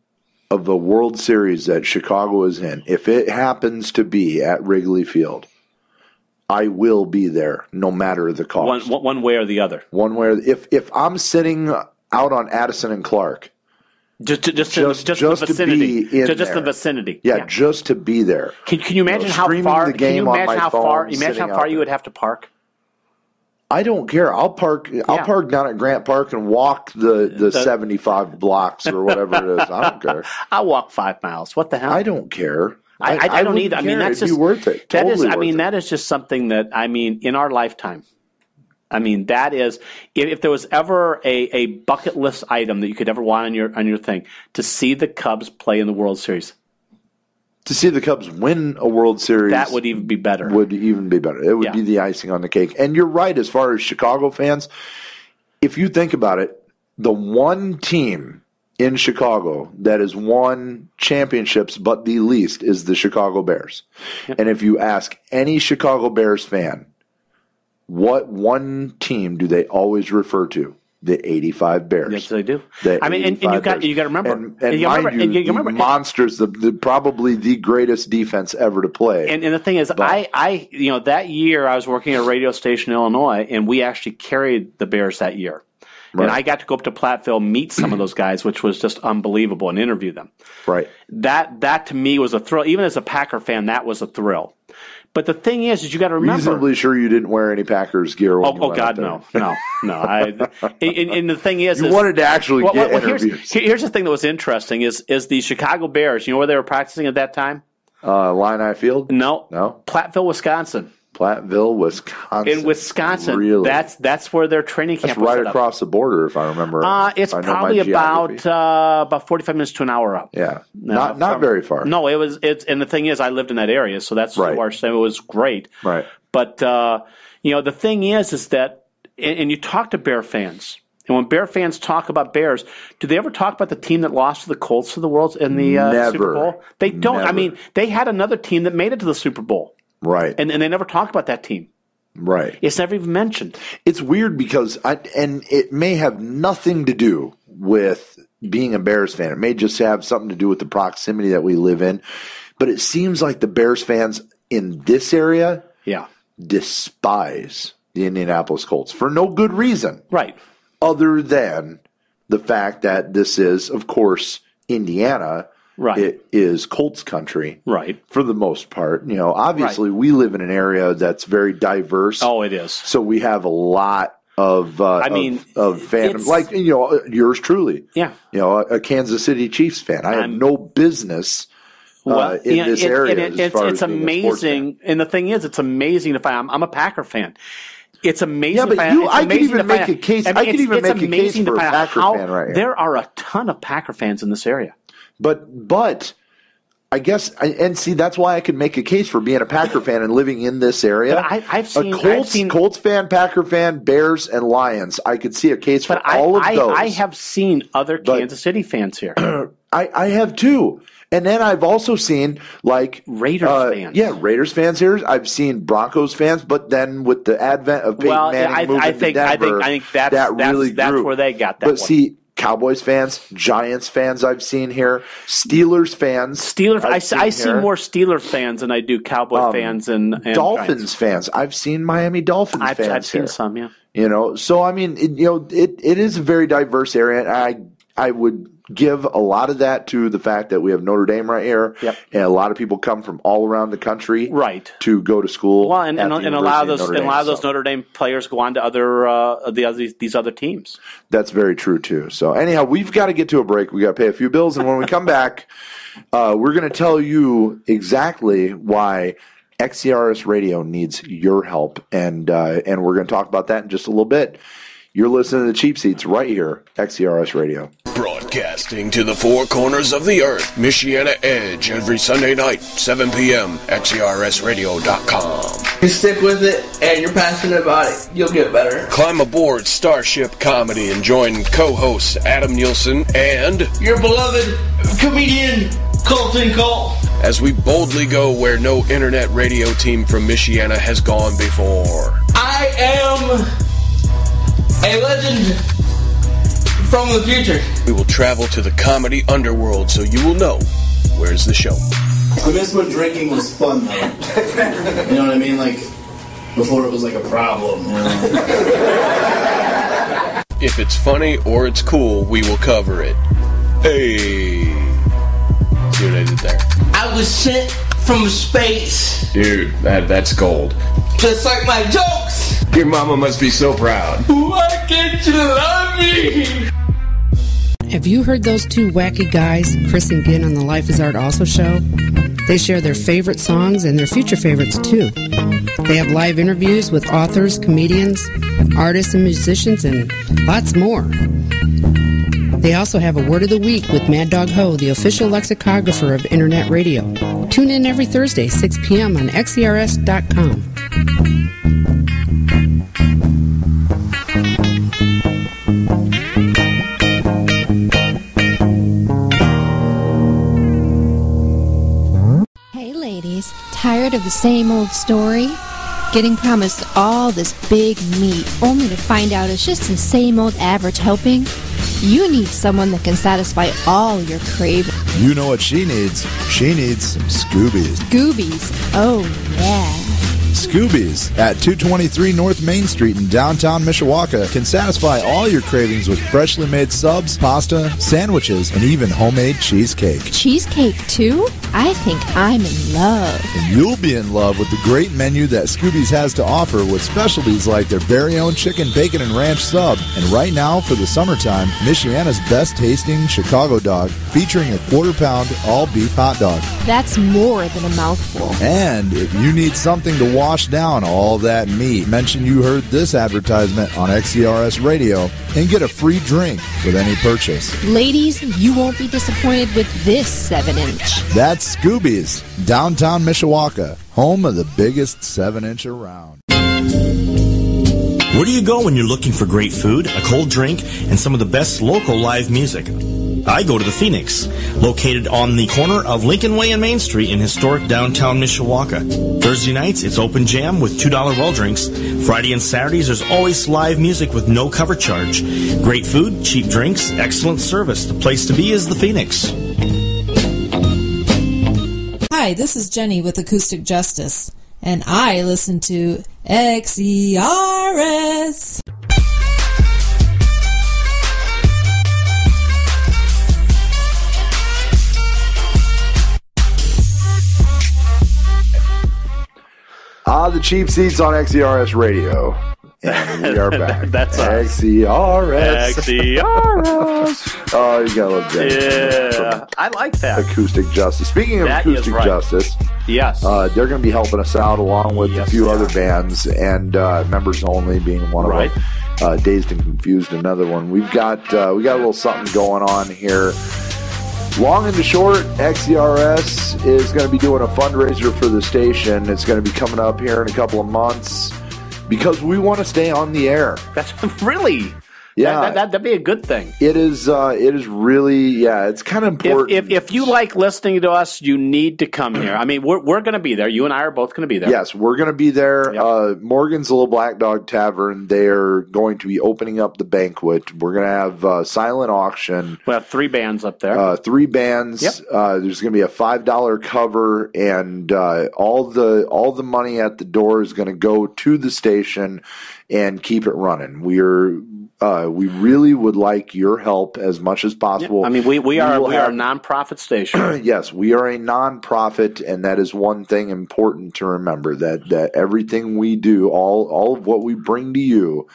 of the World Series that Chicago is in, if it happens to be at Wrigley Field, I will be there no matter the cost. One way or the other. One way. If I'm sitting out on Addison and Clark. Just the vicinity. Just the vicinity. Yeah, just to be there. Can you imagine how far? Can you imagine how far? Imagine how far you would have to park. I don't care. I'll park. I'll park down at Grant Park and walk the 75 blocks or whatever it is. I don't care. I'll walk 5 miles. What the hell? I don't care. I don't either. I mean, that's just worth it. That is just something that in our lifetime. I mean, that is, if there was ever a bucket list item that you could ever want on your thing, to see the Cubs play in the World Series. To see the Cubs win a World Series. That would even be better. It would be the icing on the cake. And you're right, as far as Chicago fans, if you think about it, the one team in Chicago that has won championships but the least is the Chicago Bears. Yep. And if you ask any Chicago Bears fan, what one team do they always refer to? The 85 Bears. Yes, they do. The I mean, and you got to remember, and mind you, the monsters, probably the greatest defense ever to play. And the thing is, I that year I was working at a radio station in Illinois, and we actually carried the Bears that year. Right. And I got to go up to Platteville, meet some of those guys, which was just unbelievable, and interview them. Right. That to me was a thrill. Even as a Packer fan, that was a thrill. But the thing is you got to remember. Reasonably sure you didn't wear any Packers gear. When you went God, no. And the thing is, you wanted to actually get interviews. Here's the thing that was interesting: is the Chicago Bears. You know where they were practicing at that time? Illini Field. No. Platteville, Wisconsin. Platteville, Wisconsin. In Wisconsin, really? That's where their training camp was right set up. Across the border, if I remember. It's probably about 45 minutes to an hour up. Yeah, not very far. No, and the thing is, I lived in that area, so that's where it was great. Right. But the thing is that, and you talk to Bear fans. And when Bear fans talk about Bears, do they ever talk about the team that lost to the Colts of the world in the Super Bowl? They don't. Never. I mean, they had another team that made it to the Super Bowl. Right. And they never talk about that team. Right. It's never even mentioned. It's weird because and it may have nothing to do with being a Bears fan. It may just have something to do with the proximity that we live in. But it seems like the Bears fans in this area despise the Indianapolis Colts for no good reason. Right. Other than the fact that this is, of course, Indiana. Right. It is Colts country. Right. For the most part. Obviously we live in an area that's very diverse. Oh, it is. So we have a lot of of fans like yours truly. Yeah. A Kansas City Chiefs fan. I have no business in this area. It's amazing. And the thing is, it's amazing if I'm a Packer fan. It's amazing. Yeah, but I could even make a case. I could even make a case for a Packer fan right here. There are a ton of Packer fans in this area. But I guess and see that's why I could make a case for being a Packer fan and living in this area. But I've seen Colts fan, Packer fan, Bears, and Lions. I could see a case for all of those. I have seen other Kansas City fans here. I have too. And then I've also seen Raiders fans. Yeah, Raiders fans here. I've seen Broncos fans, but then with the advent of Peyton Manning moving to Denver, I think that's where they got that. But see, Cowboys fans, Giants fans I've seen here, Steelers fans. I see more Steelers fans than I do Cowboy fans and Dolphins Giants. fans. I've seen Miami Dolphins fans. I've seen here. some, yeah. So I mean, it is a very diverse area, and I would give a lot of that to the fact that we have Notre Dame right here, and a lot of people come from all around the country, to go to school. Well, and a lot of those Notre Dame players go on to these other teams. That's very true too. So anyhow, we've got to get to a break. We got to pay a few bills, and when we come back, we're going to tell you exactly why XCRS Radio needs your help, and we're going to talk about that in just a little bit. You're listening to Cheap Seats right here, XCRS Radio. Broadcasting to the four corners of the earth, Michiana Edge, every Sunday night, 7 p.m., XCRSradio.com. You stick with it, and you're passionate about it, you'll get better. Climb aboard Starship Comedy and join co-hosts Adam Nielsen and your beloved comedian, Colton Cole, as we boldly go where no internet radio team from Michiana has gone before. I am a legend from the future. We will travel to the comedy underworld so you will know where's the show. I miss when drinking was fun, though. You know what I mean? Like, before it was like a problem. If it's funny or it's cool, we will cover it. Hey. See what I did there? I was sent from space. Dude, that's gold. Just like my jokes. Your mama must be so proud. Why can't you love me? Have you heard those two wacky guys, Chris and Ginn, on the Life is Art Also show? They share their favorite songs and their future favorites, too. They have live interviews with authors, comedians, artists, and musicians, and lots more. They also have a Word of the Week with Mad Dog Ho, the official lexicographer of Internet Radio. Tune in every Thursday, 6 p.m. on XCRS.com. Hey ladies, tired of the same old story? getting promised all this big meat only to find out it's just the same old average helping? You need someone that can satisfy all your cravings. You know what she needs? She needs some Scoobies. Scoobies. Oh, yeah. Scoobies at 223 North Main Street in downtown Mishawaka can satisfy all your cravings with freshly made subs, pasta, sandwiches, and even homemade cheesecake. Cheesecake, too? I think I'm in love. And you'll be in love with the great menu that Scoobies has to offer with specialties like their very own chicken, bacon, and ranch sub. And right now, for the summertime, Michiana's best tasting Chicago dog featuring a quarter-pound all-beef hot dog. That's more than a mouthful. And if you need something to wash down all that meat, mention you heard this advertisement on XCRS Radio and get a free drink with any purchase. Ladies, you won't be disappointed with this 7-inch. That's Scoobies, downtown Mishawaka, home of the biggest 7-inch around. Where do you go when you're looking for great food, a cold drink, and some of the best local live music? I go to the Phoenix, located on the corner of Lincoln Way and Main Street in historic downtown Mishawaka. Thursday nights, it's open jam with $2 well drinks. Friday and Saturdays, there's always live music with no cover charge. Great food, cheap drinks, excellent service. The place to be is the Phoenix. Hi, this is Jenny with Acoustic Justice, and I listen to XERS. The Cheap Seats on XERS Radio. And we are back. That's us. XERS. XERS. Oh, you gotta love that. Yeah, I like that. Acoustic Justice. Speaking of That Acoustic is right. Justice, Yes. they're going to be helping us out along with a few other bands, and Members Only being one of them. Dazed and Confused, another one. We got a little something going on here. Long and the short, XERS is going to be doing a fundraiser for the station. It's going to be coming up here in a couple of months because we want to stay on the air. That's really... Yeah, that'd be a good thing. It is really, it's kind of important. If you like listening to us, you need to come here. I mean, we're going to be there. You and I are both going to be there. Yes, we're going to be there. Yep. Morgan's Little Black Dog Tavern, they're going to be opening up the banquet. We're going to have silent auction. We'll have 3 bands up there. 3 bands. Yep. There's going to be a $5 cover, and all the money at the door is going to go to the station and keep it running. We really would like your help as much as possible. Yeah. I mean, we are a nonprofit station. Yes, we are a nonprofit, and that is one thing important to remember, that everything we do, all of what we bring to you,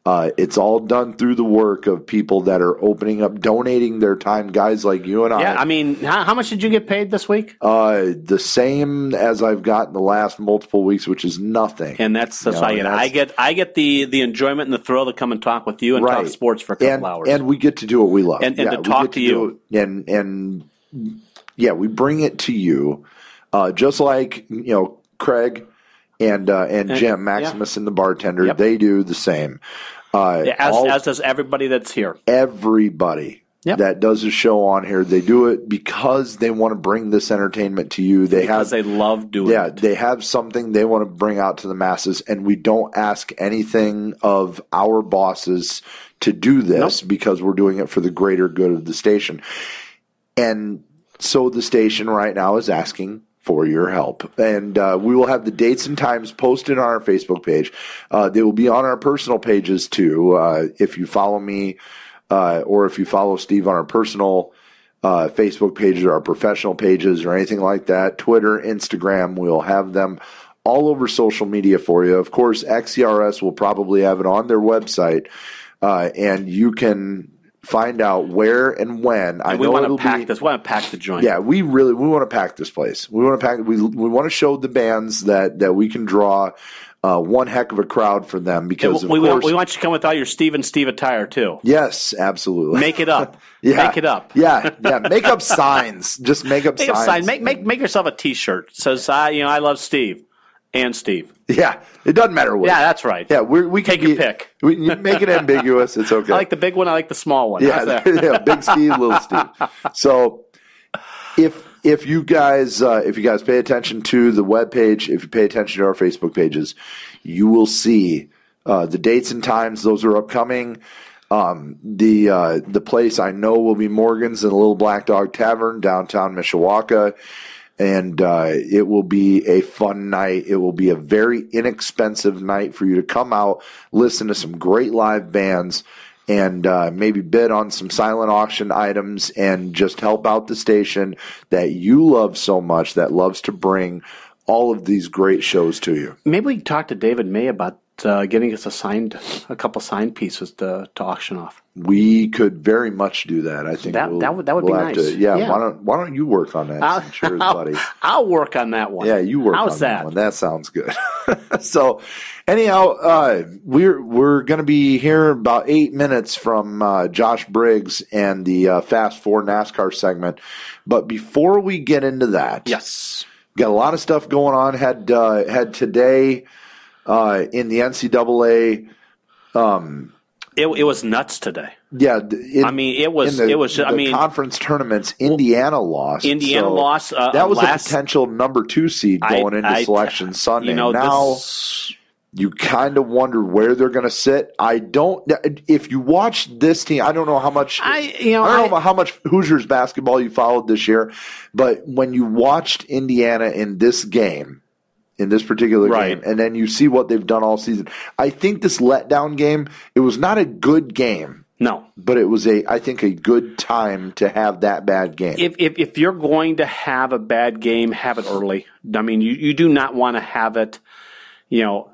it's all done through the work of people that are opening up, donating their time, guys like you and I. Yeah, I mean, how much did you get paid this week? The same as I've gotten the last multiple weeks, which is nothing. And that's what I get. I get the enjoyment and the thrill to come and talk with you and talk sports for a couple hours. And we get to do what we love. And to talk to you. And we bring it to you, just like, Craig and Jim Maximus and the bartender, they do the same. As does everybody that's here. Everybody that does a show on here, they do it because they want to bring this entertainment to you. They love doing it. They have something they want to bring out to the masses, and we don't ask anything of our bosses to do this because we're doing it for the greater good of the station. And so the station right now is asking for your help. And we will have the dates and times posted on our Facebook page. They will be on our personal pages too. If you follow me or if you follow Steve on our personal Facebook pages or our professional pages or anything like that, Twitter, Instagram, we'll have them all over social media for you. Of course, XCRS will probably have it on their website, and you can find out where and when. And we want to pack this. We want to pack the joint. Yeah, we want to pack this place. We want to pack. We want to show the bands that we can draw one heck of a crowd for them because we want you to come with all your Steve and Steve attire too. Yes, absolutely. Make it up. Make it up. Yeah. Make up signs. Just make up signs. Make yourself a T-shirt that says I love Steve and Steve. Yeah, it doesn't matter what. Yeah, that's right. Yeah, we can take your pick. You make it ambiguous. It's okay. I like the big one. I like the small one. Yeah, Big Steve, Little Steve. So, if if you guys pay attention to the webpage, if you pay attention to our Facebook pages, you will see the dates and times. Those are upcoming. The place I know will be Morgan's and the Little Black Dog Tavern, downtown Mishawaka. And it will be a fun night. It will be a very inexpensive night for you to come out, listen to some great live bands, and maybe bid on some silent auction items and just help out the station that you love so much, that loves to bring all of these great shows to you. Maybe we can talk to David May about getting us a couple signed pieces to auction off. We could very much do that. I think that would be nice. Yeah. Why don't you work on that? Sure, buddy. I'll work on that one. Yeah, you work on that one. That sounds good. So, anyhow, we're going to be here about 8 minutes from Josh Briggs and the Fast Four NASCAR segment. But before we get into that, yes, got a lot of stuff going on. Had today in the NCAA. It was nuts today. Yeah, it was. Conference tournaments. Indiana lost. Lost. That was a potential number 2 seed going into Selection Sunday. Now you kind of wonder where they're going to sit. I don't. If you watch this team, I don't know how much. I don't know how much Hoosiers basketball you followed this year, but when you watched Indiana in this game. In this particular game, and then you see what they've done all season. I think this letdown game, it was not a good game. No. But it was I think a good time to have that bad game. If you're going to have a bad game, have it early. I mean, you do not want to have it, you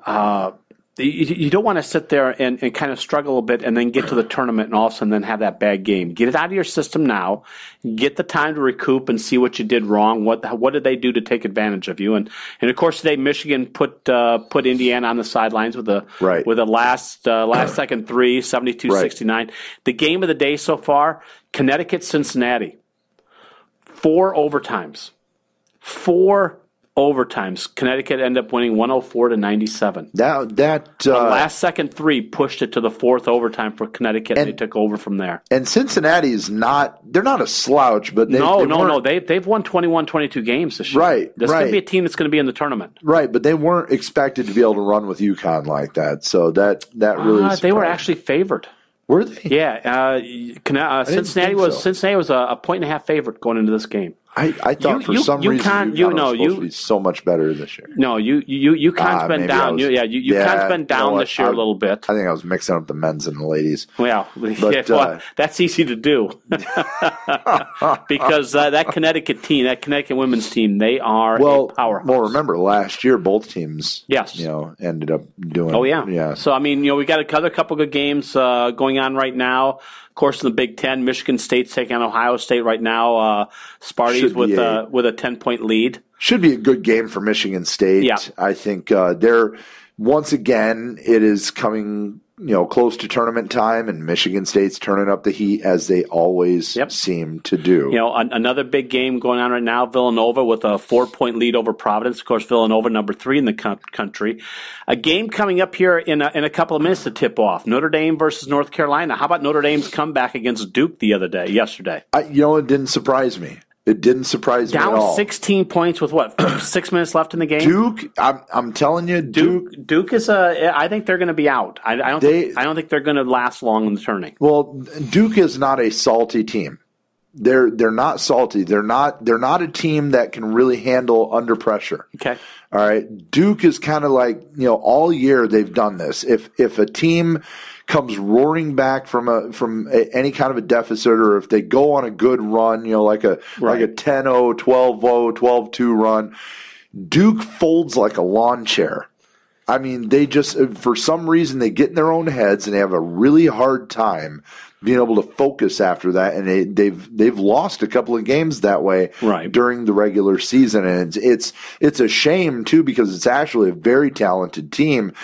don't want to sit there and kind of struggle a bit and then get to the tournament and all of a sudden then have that bad game. Get it out of your system now. Get the time to recoup and see what you did wrong. What did they do to take advantage of you? And of course today Michigan put Indiana on the sidelines with a last second three, 72-69. The game of the day so far, Connecticut-Cincinnati. 4 overtimes. 4 overtimes. Connecticut ended up winning 104-97. The last second 3 pushed it to the 4th overtime for Connecticut, and they took over from there. And Cincinnati is they're not a slouch, but they've won 21-22 games this year. Right. This is going to be a team that's going to be in the tournament. Right, but they weren't expected to be able to run with UConn like that. So that really they were actually favored. Were they? Yeah. Cincinnati was a 1.5 favorite going into this game. I thought for some reason UConn was supposed to be so much better this year. No, UConn's been down. UConn's been down this year a little bit. I think I was mixing up the men's and the ladies. Well, that's easy to do because that Connecticut women's team, they are a powerhouse. Well, remember last year both teams, ended up doing. Oh yeah. So we got a couple good games going on right now. Of course, in the Big Ten, Michigan State's taking on Ohio State right now. Sparty's with a 10-point lead. Should be a good game for Michigan State. Yeah. I think once again, it is coming close to tournament time, and Michigan State's turning up the heat as they always seem to do. Another big game going on right now, Villanova with a 4-point lead over Providence. Of course, Villanova number 3 in the country. A game coming up here in a couple of minutes to tip off. Notre Dame versus North Carolina. How about Notre Dame's comeback against Duke yesterday? It didn't surprise me. It didn't surprise me at all. Down 16 points with 6 minutes left in the game. Duke, I'm telling you, Duke is I think they're going to be out. I don't think they're going to last long in the tourney. Well, Duke is not a salty team. They're not salty. They're not a team that can really handle under pressure. Okay. All right. Duke is kind of like, all year they've done this. If a team comes roaring back from any kind of a deficit, or if they go on a good run, like a 10-0, 12-0, 12-2 run, Duke folds like a lawn chair. I mean, they just, for some reason, they get in their own heads and they have a really hard time being able to focus after that, and they've lost a couple of games that way during the regular season, and it's a shame too, because it's actually a very talented team.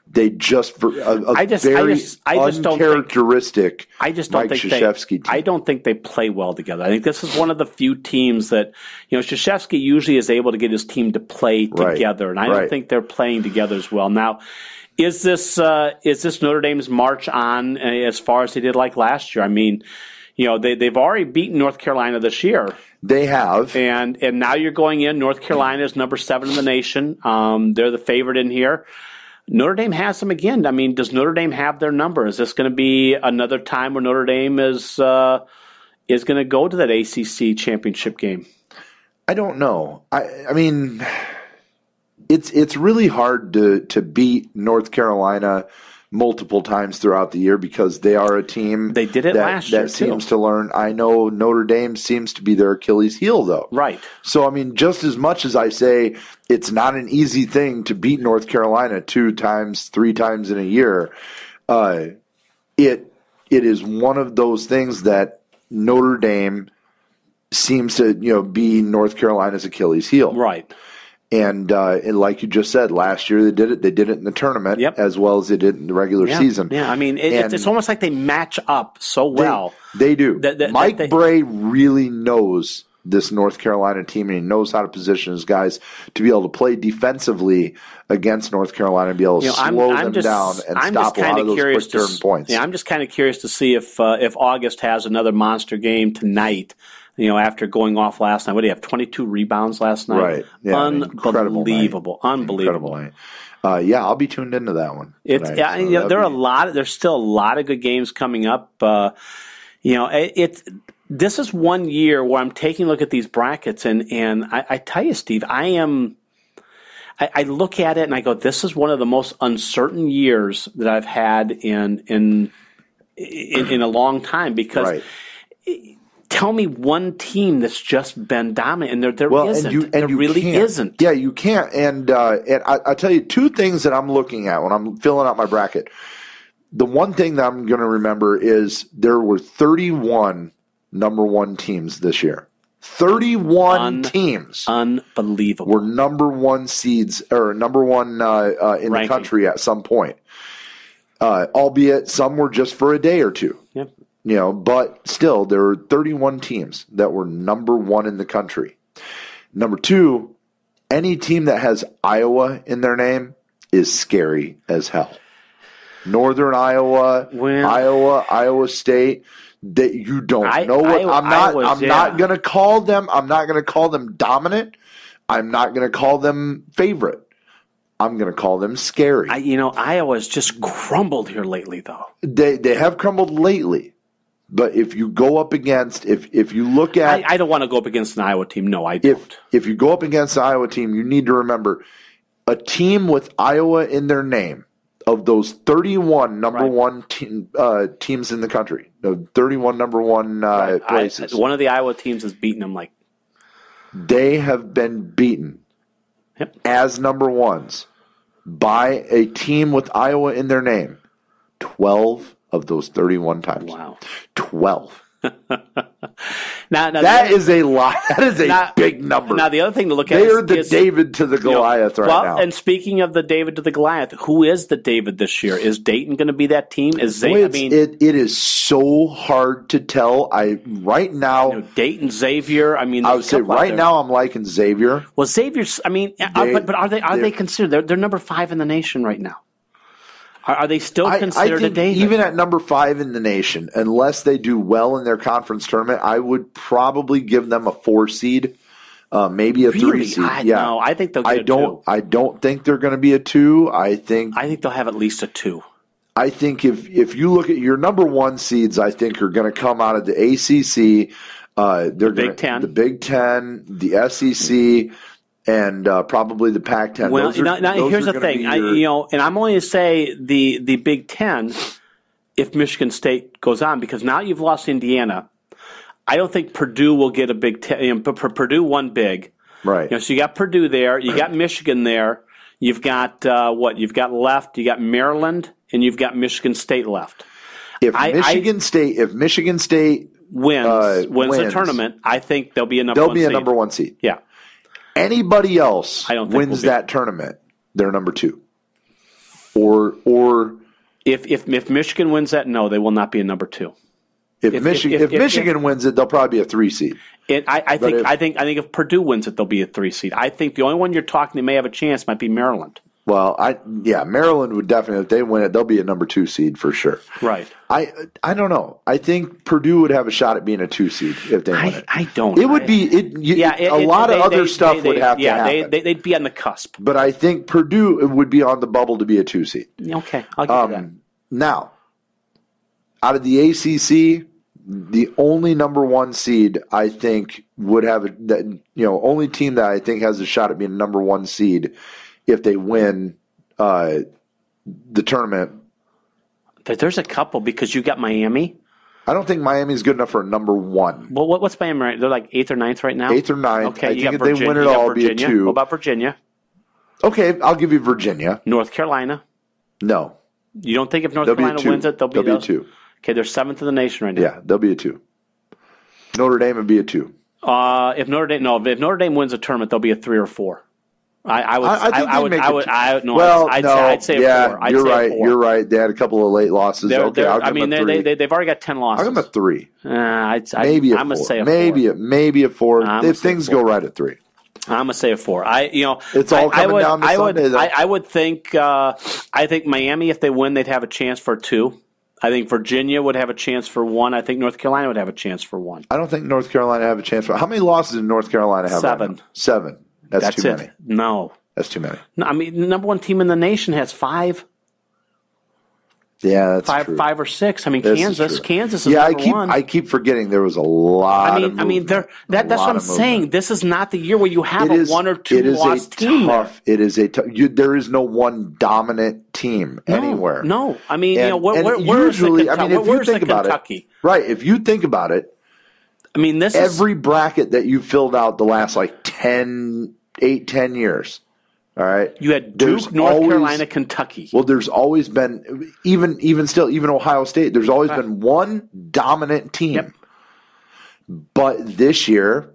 They just uncharacteristic Mike Krzyzewski team. I don't think they play well together. I think this is one of the few teams that Krzyzewski usually is able to get his team to play together, and I don't think they're playing together as well now. Is this Notre Dame's march on as far as they did like last year? I mean, they've already beaten North Carolina this year. They have. And now you're going in. North Carolina is number 7 in the nation. They're the favorite in here. Notre Dame has them again. I mean, does Notre Dame have their number? Is this going to be another time where Notre Dame is going to go to that ACC championship game? I don't know. I mean, it's really hard to beat North Carolina multiple times throughout the year because they are a team. They did it last year, that seems to learn. I know Notre Dame seems to be their Achilles heel, though. Right. So, I mean, just as much as I say it's not an easy thing to beat North Carolina 2 times, 3 times in a year, it is one of those things that Notre Dame seems to be North Carolina's Achilles heel. Right. And like you just said, last year they did it. They did it in the tournament as well as they did in the regular season. Yeah, I mean, it's almost like they match up so well. They do. Mike Bray really knows this North Carolina team, and he knows how to position his guys to be able to play defensively against North Carolina and be able to slow them down and stop a lot of those quick turn points. Yeah, I'm just kind of curious to see if August has another monster game tonight. After going off last night, what do you have? 22 rebounds last night. Right. Yeah, Unbelievable. Unbelievable. I'll be tuned into that one. There's still a lot of good games coming up. This is one year where I'm taking a look at these brackets, and I tell you, Steve, I look at it and I go, this is one of the most uncertain years that I've had in a long time because. Right. Tell me one team that's just been dominant, and there isn't. There really isn't. Yeah, you can't. And I'll tell you 2 things that I'm looking at when I'm filling out my bracket. The one thing that I'm going to remember is there were 31 number 1 teams this year. 31 teams. Unbelievable. Were number 1 seeds or number 1 in the country at some point. Albeit some were just for a day or 2. Yep. But still, there were 31 teams that were number 1 in the country. Number 2, any team that has Iowa in their name is scary as hell. Northern Iowa, Iowa State. That you don't know what I'm not going to call them. I'm not going to call them dominant. I'm not going to call them favorite. I'm going to call them scary. Iowa's just crumbled here lately, though. They have crumbled lately. But if you go up against, if you look at... I don't want to go up against an Iowa team. No, I don't. If you go up against the Iowa team, you need to remember, a team with Iowa in their name, of those 31 number 1 teams in the country, 31 number 1 places. One of the Iowa teams has beaten them like... They have been beaten as number 1s by a team with Iowa in their name 12 of those 31 times. Wow. 12. Now that is a lot. That is a big number. Now, the other thing to look at is... They are the David to the Goliath now. And speaking of the David to the Goliath, who is the David this year? Is Dayton going to be that team? It is so hard to tell. Right now... Dayton, Xavier, I would say right now I'm liking Xavier. Well, Xavier's... but are they considered... They're number 5 in the nation right now. Are they still considered a David? Even at number 5 in the nation, unless they do well in their conference tournament, I would probably give them a 4 seed, maybe a 3 seed. No, I think they'll get a 2. I don't think they're going to be a 2. I think they'll have at least a 2. I think if you look at your number 1 seeds, I think are going to come out of the ACC. The Big Ten. The Big Ten, the SEC. And probably the Pac-10. Well, here's the thing, and I'm only going to say the Big Ten if Michigan State goes on, because now you've lost Indiana. I don't think Purdue will get a Big Ten. Purdue won big, right? So you got Purdue there, you got Michigan there, you've got you've got left. You got Maryland, and you've got Michigan State left. If Michigan State wins the tournament, I think they'll be a number 1 seed. Number 1 seed. Yeah. Anybody else wins that tournament, they're number 2. Or if Michigan wins that, no, they will not be a number 2. If Michigan wins it, they'll probably be a 3 seed. I think if Purdue wins it, they'll be a 3 seed. I think the only one you're talking that may have a chance might be Maryland. Well, Maryland would definitely, if they win it, they'll be a number 2 seed for sure. Right. I don't know. I think Purdue would have a shot at being a 2 seed if they win it. I don't. It would be a lot of other stuff would have to happen. They'd be on the cusp. But I think Purdue would be on the bubble to be a 2 seed. Okay, I'll give you that. Now, out of the ACC, the only number 1 seed I think would have only team that I think has a shot at being a number 1 seed if they win the tournament. There's a couple because you got Miami. I don't think Miami's good enough for a number 1. Well, what's Miami right? They're like 8th or 9th right now? 8th or 9th. Okay, I you think got if Virginia. they win it all, it'll be a 2. What about Virginia? Okay, I'll give you Virginia. North Carolina? No. You don't think if North Carolina wins it, they'll be a 2. Okay, they're 7th in the nation right now. Yeah, they'll be a 2. Notre Dame would be a 2. If Notre Dame wins a tournament, they'll be a 3 or 4. I'd say a 4. You're right. You're right. They had a couple of late losses. I'll give them a 3. They've already got 10 losses. I'll give them a 3. Maybe a 4. Say a 4. Maybe a 4. If things go right at 3. I'm gonna say a 4. It's all coming down to Sunday. I would think. I think Miami, if they win, they'd have a chance for 2. I think Virginia would have a chance for 1. I think North Carolina would have a chance for 1. I don't think North Carolina have a chance for. How many losses did North Carolina have? 7. Right now? 7. That's too many. No. That's too many. No, I mean, the number 1 team in the nation has 5. Yeah, that's true. 5 or 6. I mean, Kansas is number 1. I keep forgetting there was a lot. That's what I'm saying. This is not the year where you have a 1 or 2 loss team. It is a tough. There is no one dominant team anywhere. No, I mean, where's Kentucky? Right. If you think about it, I mean, every bracket that you filled out the last 10 years. All right. You had Duke, North Carolina, Kentucky. Well, there's always been even Ohio State. There's always been one dominant team. Yep. But this year,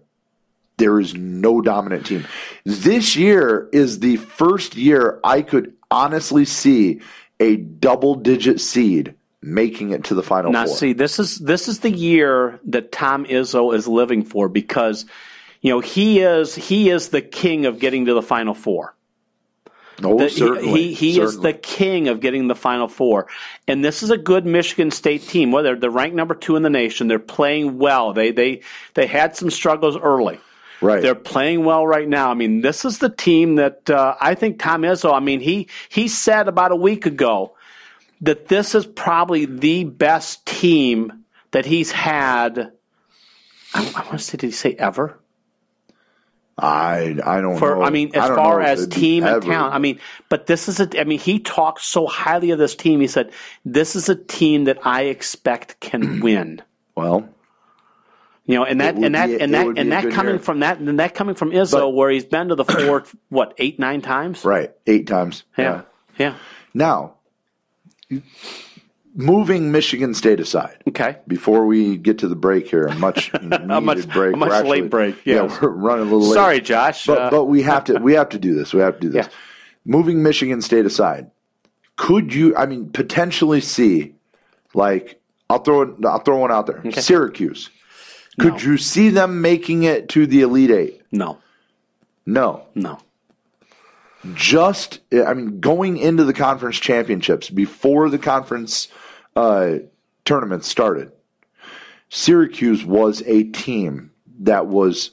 there is no dominant team. This year is the first year I could honestly see a double-digit seed making it to the Final Four. Now, see, this is the year that Tom Izzo is living for because, he is the king of getting to the Final Four. Certainly. He is the king of getting the Final Four. And this is a good Michigan State team. Well, they're ranked number 2 in the nation. They're playing well. They had some struggles early. Right. They're playing well right now. I mean, this is the team that I think Tom Izzo, I mean, he said about a week ago that this is probably the best team that he's had. I want to say, did he say ever? I don't know. I mean, as far as team and talent, I mean, but this is he talked so highly of this team. He said, "This is a team that I expect can win." Well, and that coming from Izzo, where he's been to the 4, 8, 9 times? Right, 8 times. Yeah. Now, moving Michigan State aside, okay. Before we get to the break here, a much needed break. A much late break. Yeah, we're running a little late. Sorry, Josh. But we have to do this. Yeah. Moving Michigan State aside, could you? I mean, potentially see, I'll throw one out there. Okay. Syracuse. Could you see them making it to the Elite Eight? No. Going into the conference championships before the conference tournament started, Syracuse was a team that was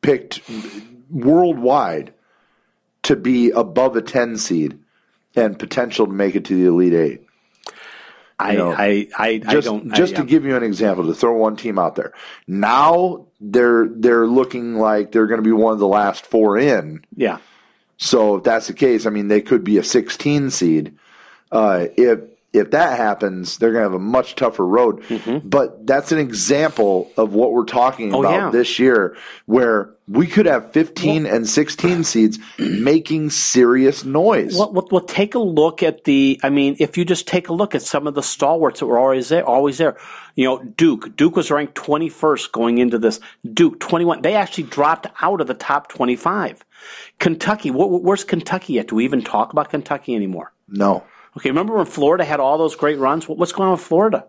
picked worldwide to be above a 10 seed and potential to make it to the Elite Eight. To give you an example, to throw one team out there. Now they're looking like they're going to be one of the last 4 in. Yeah. So if that's the case, I mean, they could be a 16 seed. If that happens, they're going to have a much tougher road. Mm-hmm. But that's an example of what we're talking about this year, where we could have 15 and 16 seeds making serious noise. Well, take a look at if you just take a look at some of the stalwarts that were always there. Duke was ranked 21st going into this. Duke, 21. They actually dropped out of the top 25. Kentucky, where's Kentucky at? Do we even talk about Kentucky anymore? No. Okay, remember when Florida had all those great runs? What's going on with Florida?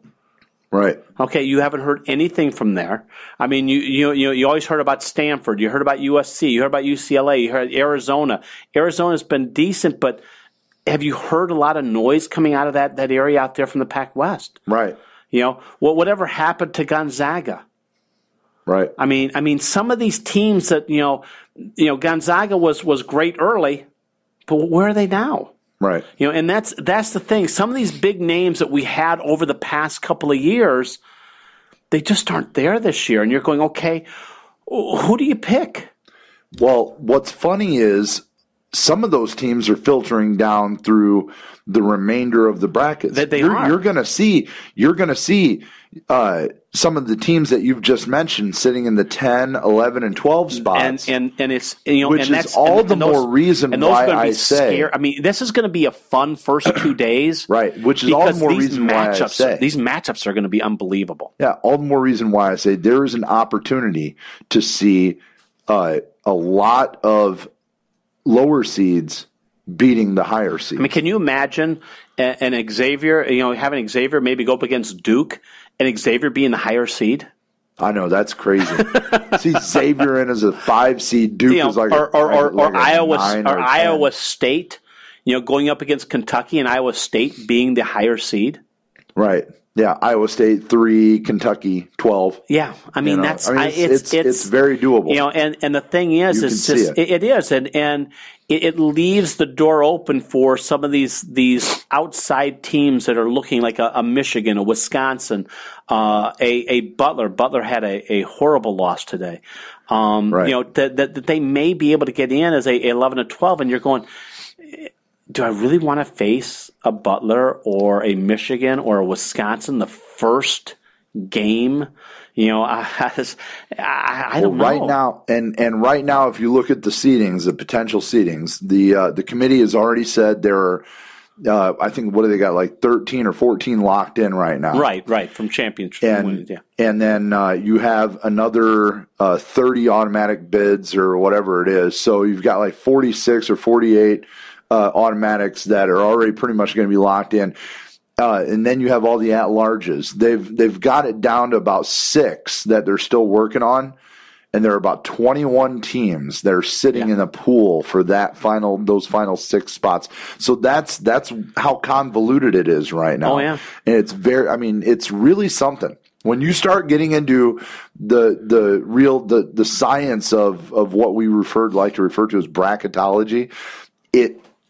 Right. Okay, you haven't heard anything from there. I mean, you always heard about Stanford. You heard about USC. You heard about UCLA. You heard Arizona. Arizona's been decent, but have you heard a lot of noise coming out of that area out there from the Pac West? Right. Whatever happened to Gonzaga? Right. I mean, some of these teams that Gonzaga was great early, but where are they now? Right. And that's the thing. Some of these big names that we had over the past couple of years, they just aren't there this year. And you're going, okay, who do you pick? Well, what's funny is some of those teams are filtering down through the remainder of the brackets. You're going to see some of the teams that you've just mentioned sitting in the 10, 11, and 12 spots. And it's which and is all the more reason why I say. I mean, this is going to be a fun first 2 days. Right, which is all the more reason why I say. These matchups are going to be unbelievable. Yeah, all the more reason why I say there is an opportunity to see a lot of lower seeds beating the higher seeds. I mean, can you imagine an Xavier, having Xavier maybe go up against Duke and Xavier being the higher seed? I know, that's crazy. See Xavier in as a 5 seed, Duke is like or Iowa 9 or Iowa State, going up against Kentucky and Iowa State being the higher seed. Right. Yeah, Iowa State 3, Kentucky 12. Yeah, I mean it's very doable. And the thing is, it is, and it leaves the door open for some of these outside teams that are looking like a Michigan, a Wisconsin, a Butler. Butler had a horrible loss today. Right. That they may be able to get in as a 11 or 12, and you're going, do I really want to face a Butler or a Michigan or a Wisconsin the first game? I don't know. Right now, and right now, if you look at the seedings, the potential seedings, the committee has already said there are, I think, what do they got, like 13 or 14 locked in right now? Right, from championship. And then you have another 30 automatic bids or whatever it is. So you've got like 46 or 48 automatics that are already pretty much going to be locked in. And then you have all the at-larges. They've got it down to about 6 that they're still working on, and there are about 21 teams that are sitting in a pool for those final 6 spots. So that's how convoluted it is right now. Oh yeah, and it's really something. When you start getting into the science of what we like to refer to as bracketology,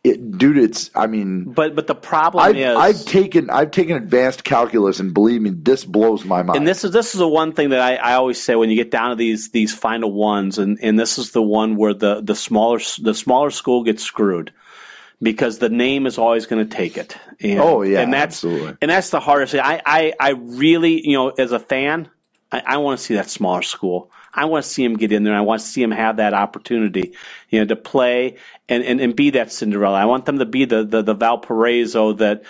But the problem is I've taken advanced calculus, and believe me, this blows my mind. And this is the one thing that I always say when you get down to these final ones, and this is the one where the smaller school gets screwed because the name is always going to take it. And absolutely. And that's the hardest thing. I really, as a fan, I want to see that smaller school. I want to see him get in there. I want to see him have that opportunity, to play and be that Cinderella. I want them to be the Valparaiso that,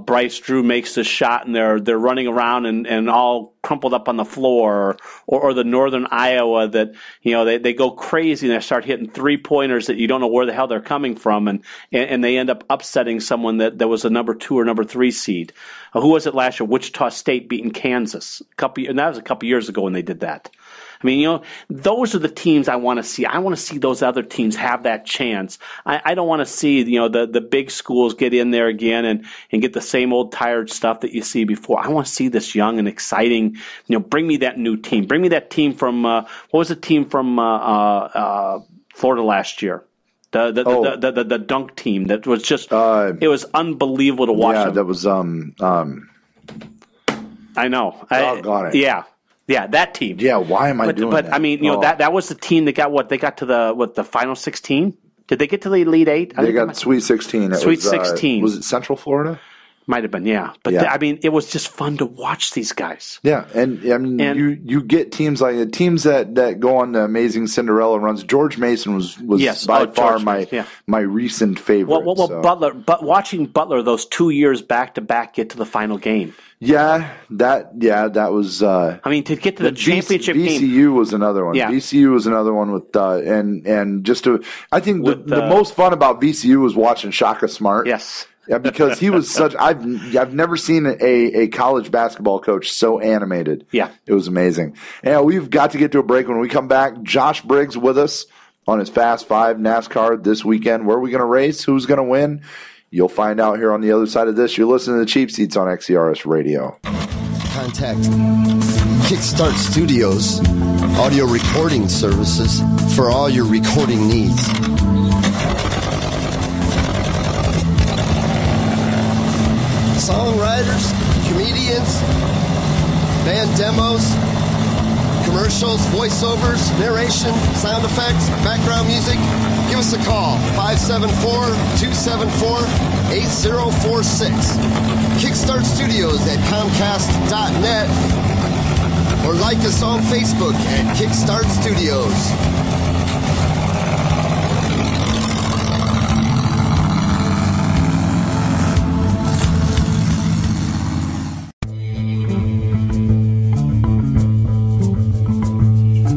Bryce Drew makes the shot and they're running around and all crumpled up on the floor, or the Northern Iowa that, they go crazy and they start hitting 3-pointers that you don't know where the hell they're coming from, and they end up upsetting someone that was a number 2 or number 3 seed. Who was it last year? Wichita State beating Kansas. And that was a couple years ago when they did that. I mean, those are the teams I want to see. I want to see those other teams have that chance. I don't want to see, the big schools get in there again and get the same old tired stuff that you see before. I want to see this young and exciting, bring me that new team. Bring me that team from, what was the team from Florida last year? The dunk team that was just, it was unbelievable to watch. Yeah, them. that was, I know. Doggone it. Yeah. Yeah, that team. Yeah, why am I doing that? But I mean, that was the team that got they got to the final 16? Did they get to the Elite 8? They got Sweet 16. Sweet 16. Was it Central Florida? Might have been, yeah. But it was just fun to watch these guys. Yeah, and I mean, you get teams like the teams that go on the amazing Cinderella runs. George Mason was by far my recent favorite. Well, Butler, but watching Butler those 2 years back to back get to the final game. Yeah, that was. I mean, to get to the championship game. VCU was another one. Yeah. VCU was another one with and just to. I think the most fun about VCU was watching Shaka Smart. Yes. Yeah, because he was such. I've never seen a college basketball coach so animated. Yeah, it was amazing. And we've got to get to a break. When we come back, Josh Briggs with us on his Fast 5 NASCAR this weekend. Where are we going to race? Who's going to win? You'll find out here on the other side of this. You're listening to the Cheap Seats on XCRS Radio. Contact Kickstart Studios, audio recording services for all your recording needs. Songwriters, comedians, band demos, commercials, voiceovers, narration, sound effects, background music. Give us a call, 574-274-8046. Kickstart Studios at Comcast.net or like us on Facebook at Kickstart Studios.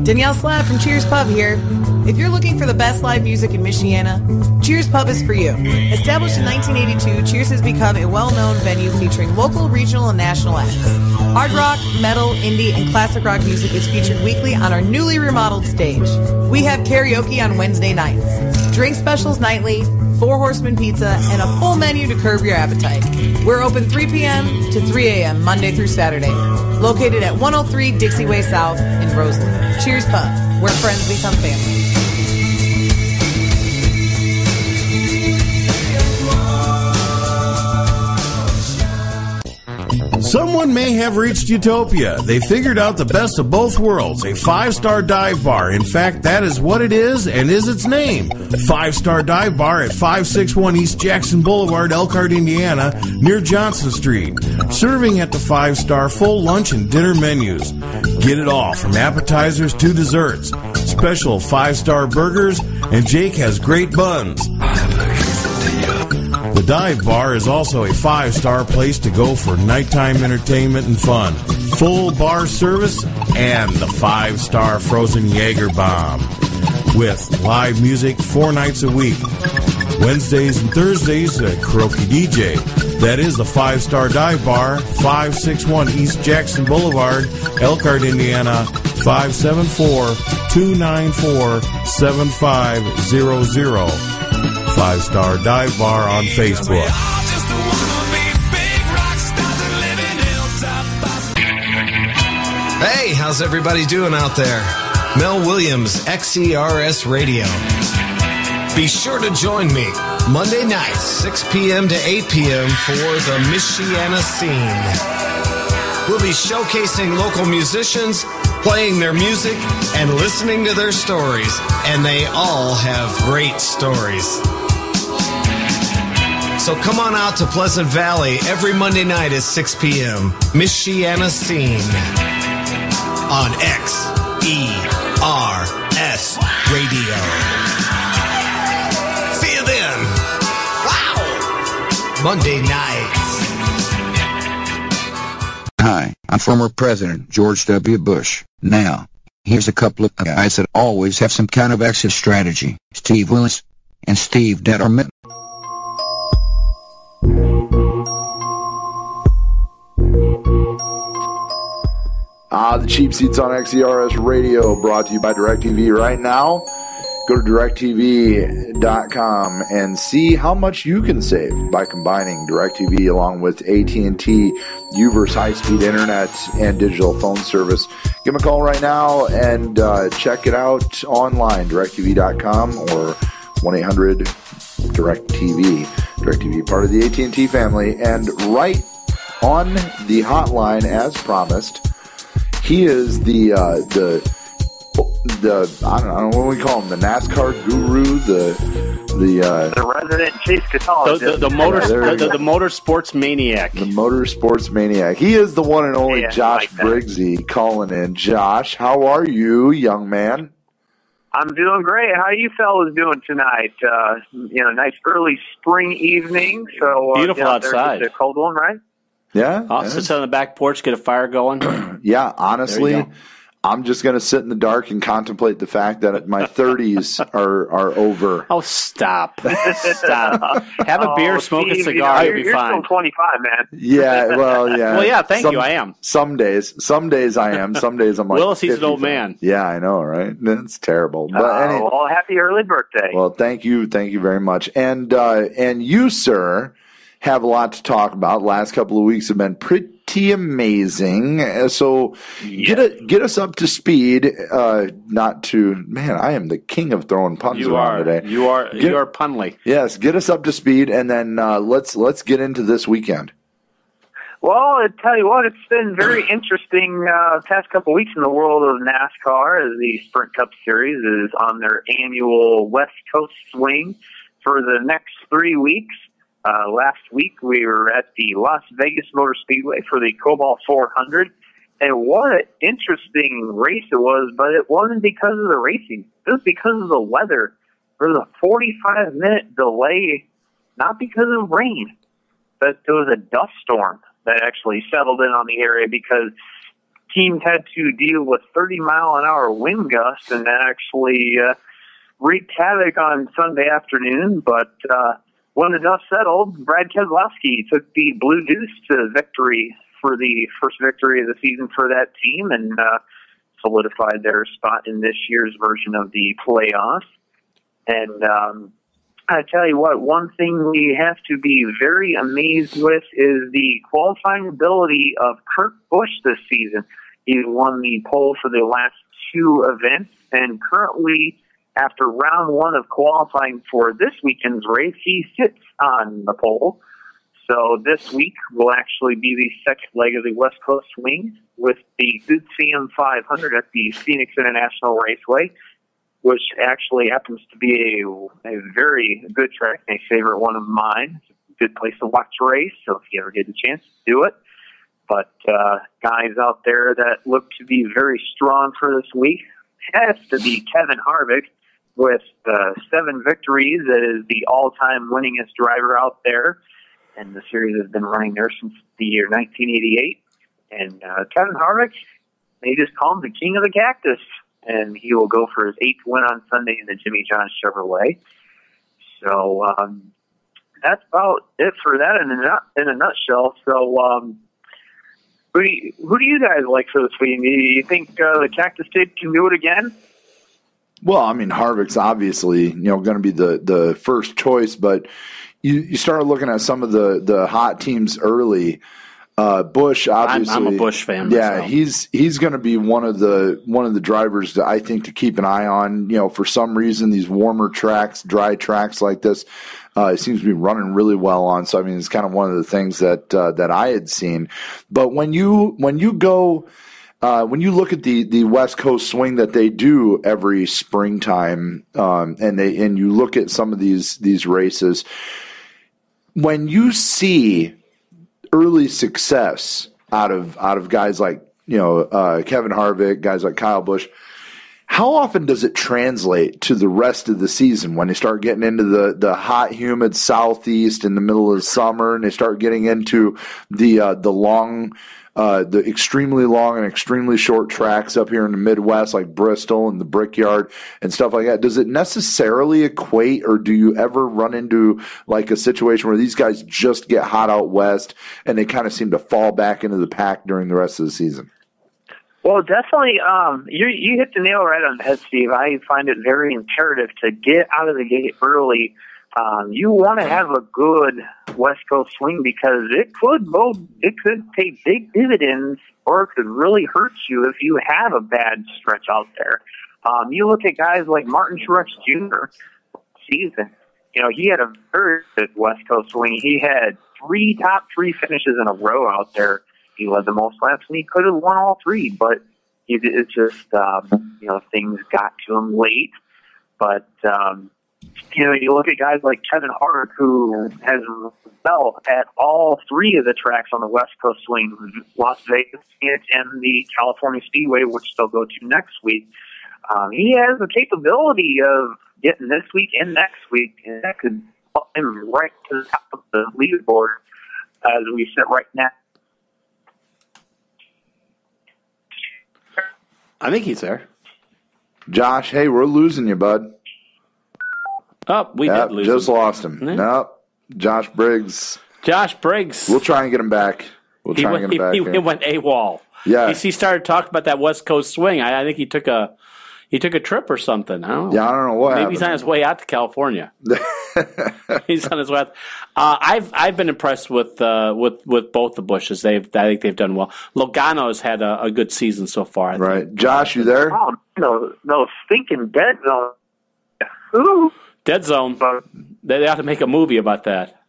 Danielle Slav from Cheers Pub here. If you're looking for the best live music in Michiana, Cheers Pub is for you. Established in 1982, Cheers has become a well-known venue featuring local, regional, and national acts. Hard rock, metal, indie, and classic rock music is featured weekly on our newly remodeled stage. We have karaoke on Wednesday nights, drink specials nightly, 4 Horsemen pizza, and a full menu to curb your appetite. We're open 3 p.m. to 3 a.m. Monday through Saturday. Located at 103 Dixie Way South in Rosalie. Cheers Pub, where friends become family. Someone may have reached utopia. They figured out the best of both worlds, a 5-star dive bar. In fact, that is what it is and is its name. 5-star dive bar at 561 East Jackson Boulevard, Elkhart, Indiana, near Johnson Street. Serving at the 5-star full lunch and dinner menus. Get it all from appetizers to desserts. Special 5-star burgers, and Jake has great buns. The dive bar is also a 5-star place to go for nighttime entertainment and fun. Full bar service and the 5-star frozen Jaeger bomb. With live music 4 nights a week. Wednesdays and Thursdays, a karaoke DJ. That is the 5-star dive bar, 561 East Jackson Boulevard, Elkhart, Indiana, 574-294-7500. 5-star dive bar on Facebook. Hey, how's everybody doing out there? Mel Williams, XCRS Radio. Be sure to join me Monday nights, 6 p.m. to 8 p.m. for the Michiana Scene. We'll be showcasing local musicians, playing their music, and listening to their stories. And they all have great stories. So come on out to Pleasant Valley every Monday night at 6 p.m. Michiana Scene on XERS Radio. See you then. Wow! Monday nights. Hi, I'm former President George W. Bush. Now, here's a couple of guys that always have some kind of exit strategy. Steve Willis and Steve Detterman. The Cheap Seats on XCRS Radio, brought to you by DirecTV. Right now, go to DirecTV.com and see how much you can save by combining DirecTV along with AT&T, Uverse high-speed internet, and digital phone service. Give them a call right now and check it out online, DirecTV.com or 1-800-DirecTV. DirecTV, part of the AT&T family. And right on the hotline, as promised, he is the I don't know what we call him, the NASCAR guru, the resident chief guitarist, the motorsports maniac, the motorsports maniac. He is the one and only Josh Briggsy calling in. Josh, how are you, young man? I'm doing great. How are you fellas doing tonight? Nice early spring evening. So beautiful outside. It's a cold one, right? Yeah. I'll sit on the back porch, get a fire going. Yeah, honestly, I'm just going to sit in the dark and contemplate the fact that my 30s are over. Oh, stop. Stop. Have a beer, smoke a cigar, you'll be you're fine. still 25, man. Yeah, well, yeah. Well, yeah, thank you, I am. Some days I am. Some days I'm like Willis, he's an old 55. man. Yeah, I know, right? That's terrible. But Well, happy early birthday. Well, thank you very much. And you, sir, have a lot to talk about. Last couple of weeks have been pretty amazing. So get us up to speed. I am the king of throwing puns around today. You are punly. Yes, get us up to speed, and then let's get into this weekend. Well, I tell you what, it's been very interesting past couple of weeks in the world of NASCAR as the Sprint Cup Series is on their annual West Coast swing for the next 3 weeks. Last week we were at the Las Vegas Motor Speedway for the Cobalt 400, and what an interesting race it was, but it wasn't because of the racing. It was because of the weather. There was a 45-minute delay, not because of rain, but there was a dust storm that actually settled in on the area because teams had to deal with 30-mile-an-hour wind gusts, and that actually wreaked havoc on Sunday afternoon. But when the dust settled, Brad Keselowski took the Blue Deuce to victory for the first victory of the season for that team and solidified their spot in this year's version of the playoffs. And I tell you what, one thing we have to be very amazed with is the qualifying ability of Kurt Busch this season. He won the pole for the last 2 events, and currently, after round 1 of qualifying for this weekend's race, he sits on the pole. So this week will actually be the second leg of the West Coast swing with the Good CM 500 at the Phoenix International Raceway, which actually happens to be a very good track, a favorite one of mine. It's a good place to watch a race, so if you ever get the chance, do it. But guys out there that look to be very strong for this week has to be Kevin Harvick with 7 victories. That is the all-time winningest driver out there, and the series has been running there since the year 1988. And Kevin Harvick, they just call him the King of the Cactus. And he will go for his 8th win on Sunday in the Jimmy John Chevrolet. So that's about it for that in a nutshell. So who do you guys like for this week? Do you think the Cactus Kid can do it again? Well, I mean, Harvick's obviously going to be the first choice, but you start looking at some of the hot teams early. Busch, obviously, I'm a Busch fan. Yeah, myself. he's going to be one of the drivers that I think to keep an eye on. For some reason, these warmer tracks, dry tracks like this, it seems to be running really well on. So I mean, it's kind of one of the things that I had seen. But when you look at the West Coast swing that they do every springtime, and you look at some of these races, when you see early success out of guys like Kevin Harvick, guys like Kyle Busch, how often does it translate to the rest of the season when they start getting into the hot, humid southeast in the middle of the summer, and they start getting into the extremely long and extremely short tracks up here in the Midwest, like Bristol and the Brickyard and stuff like that? Does it necessarily equate, or do you ever run into like a situation where these guys just get hot out west and they kind of seem to fall back into the pack during the rest of the season? Well, definitely, you hit the nail right on the head, Steve. I find it very imperative to get out of the gate early. You want to have a good West Coast swing because it could pay big dividends, or it could really hurt you if you have a bad stretch out there. You look at guys like Martin Truex Jr. season. He had a very good West Coast swing. He had 3 top 3 finishes in a row out there. He led the most laps, and he could have won all 3, but it's just things got to him late. But you look at guys like Kevin Harvick, who has excelled at all 3 of the tracks on the West Coast swing, Las Vegas and the California Speedway, which they'll go to next week. He has the capability of getting this week and next week, and that could put him right to the top of the leaderboard as we sit right now. I think he's there. Josh, hey, we're losing you, bud. Oh, we did lose just him. lost him. Yeah. Nope. Josh Briggs. We'll try and get him back. He went AWOL. Yeah. He started talking about that West Coast swing. I think he took a trip or something. I don't know. Yeah, I don't know what Maybe happened. he's on his way out to California. He's on his way out. I've been impressed with both the Bushes. I think they've done well. Logano's had a good season so far. I think. Josh, you there? Oh, no stinking dead zone. Ooh. Dead Zone. They have to make a movie about that.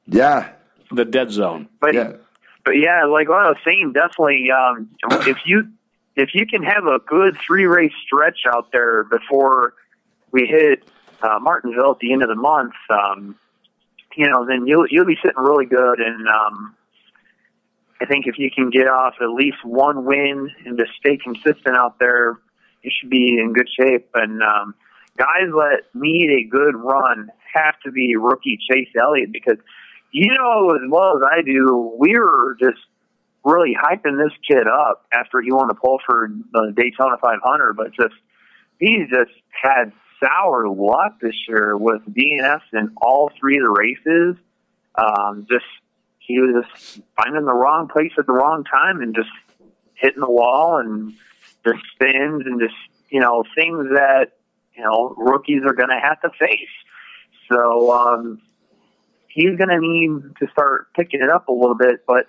Yeah. The Dead Zone. But yeah, like what I was saying, definitely, if you can have a good 3-race stretch out there before we hit Martinsville at the end of the month, then you'll be sitting really good. And I think if you can get off at least one win and just stay consistent out there, you should be in good shape. And guys that need a good run have to be rookie Chase Elliott, because as well as I do, we were just really hyping this kid up after he won the pole for the Daytona 500, but he's just had sour luck this year with DNFs in all 3 of the races. He was just finding the wrong place at the wrong time and just hitting the wall and just spins and just, things that, rookies are going to have to face. So he's going to need to start picking it up a little bit. But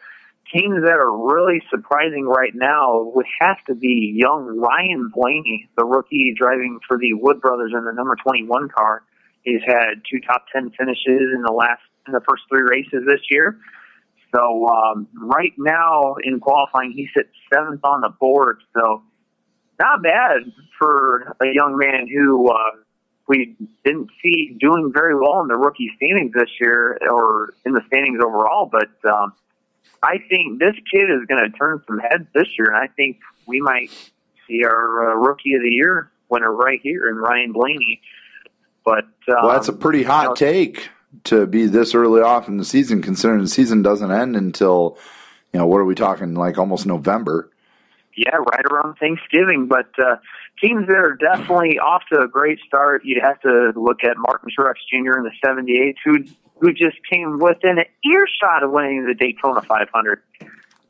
teams that are really surprising right now would have to be young Ryan Blaney, the rookie driving for the Wood Brothers in the number 21 car. He's had 2 top 10 finishes in the first 3 races this year. So right now in qualifying, he sits 7th on the board. So not bad for a young man who we didn't see doing very well in the rookie standings this year or in the standings overall. But I think this kid is going to turn some heads this year, and I think we might see our Rookie of the Year winner right here in Ryan Blaney. But that's a pretty hot take to be this early off in the season, considering the season doesn't end until, what are we talking, like almost November? Yeah, right around Thanksgiving. But teams that are definitely off to a great start, you'd have to look at Martin Truex Jr. in the 78, who just came within an earshot of winning the Daytona 500.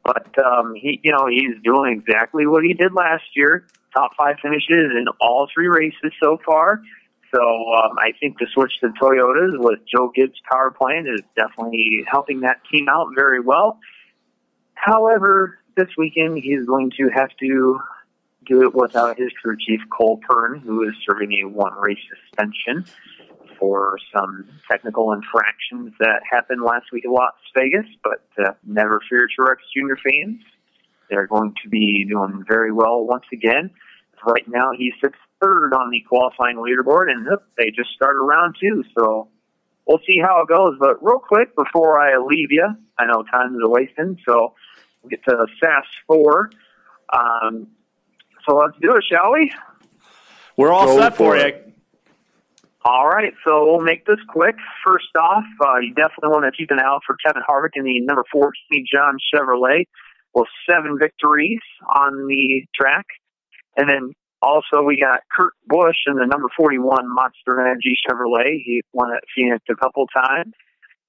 But he's doing exactly what he did last year, top 5 finishes in all 3 races so far. So I think the switch to Toyotas with Joe Gibbs' power plant is definitely helping that team out very well. However, this weekend he's going to have to do it without his crew chief, Cole Pern, who is serving a 1-race suspension for some technical infractions that happened last week at Las Vegas. But never fear, Truex Jr. fans. They're going to be doing very well once again. Right now, he sits 3rd on the qualifying leaderboard, and they just started round 2. So we'll see how it goes. But real quick, before I leave you, I know time is wasting, so we'll get to SAS 4. So let's do it, shall we? We're all set for you. All right, so we'll make this quick. First off, you definitely want to keep an eye out for Kevin Harvick in the number 14 John Chevrolet with 7 victories on the track. And then also we got Kurt Busch in the number 41 Monster Energy Chevrolet. He won at Phoenix a couple times.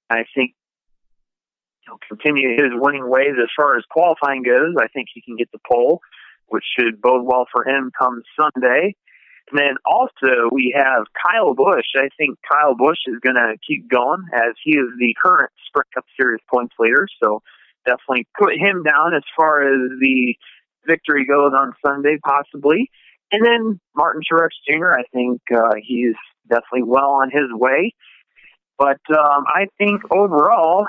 I think he'll continue his winning ways as far as qualifying goes. I think he can get the pole, which should bode well for him come Sunday. And then also we have Kyle Busch. I think Kyle Busch is going to keep going as he is the current Sprint Cup Series points leader. So definitely put him down as far as the victory goes on Sunday, possibly. And then Martin Truex Jr., I think he's definitely well on his way. But I think overall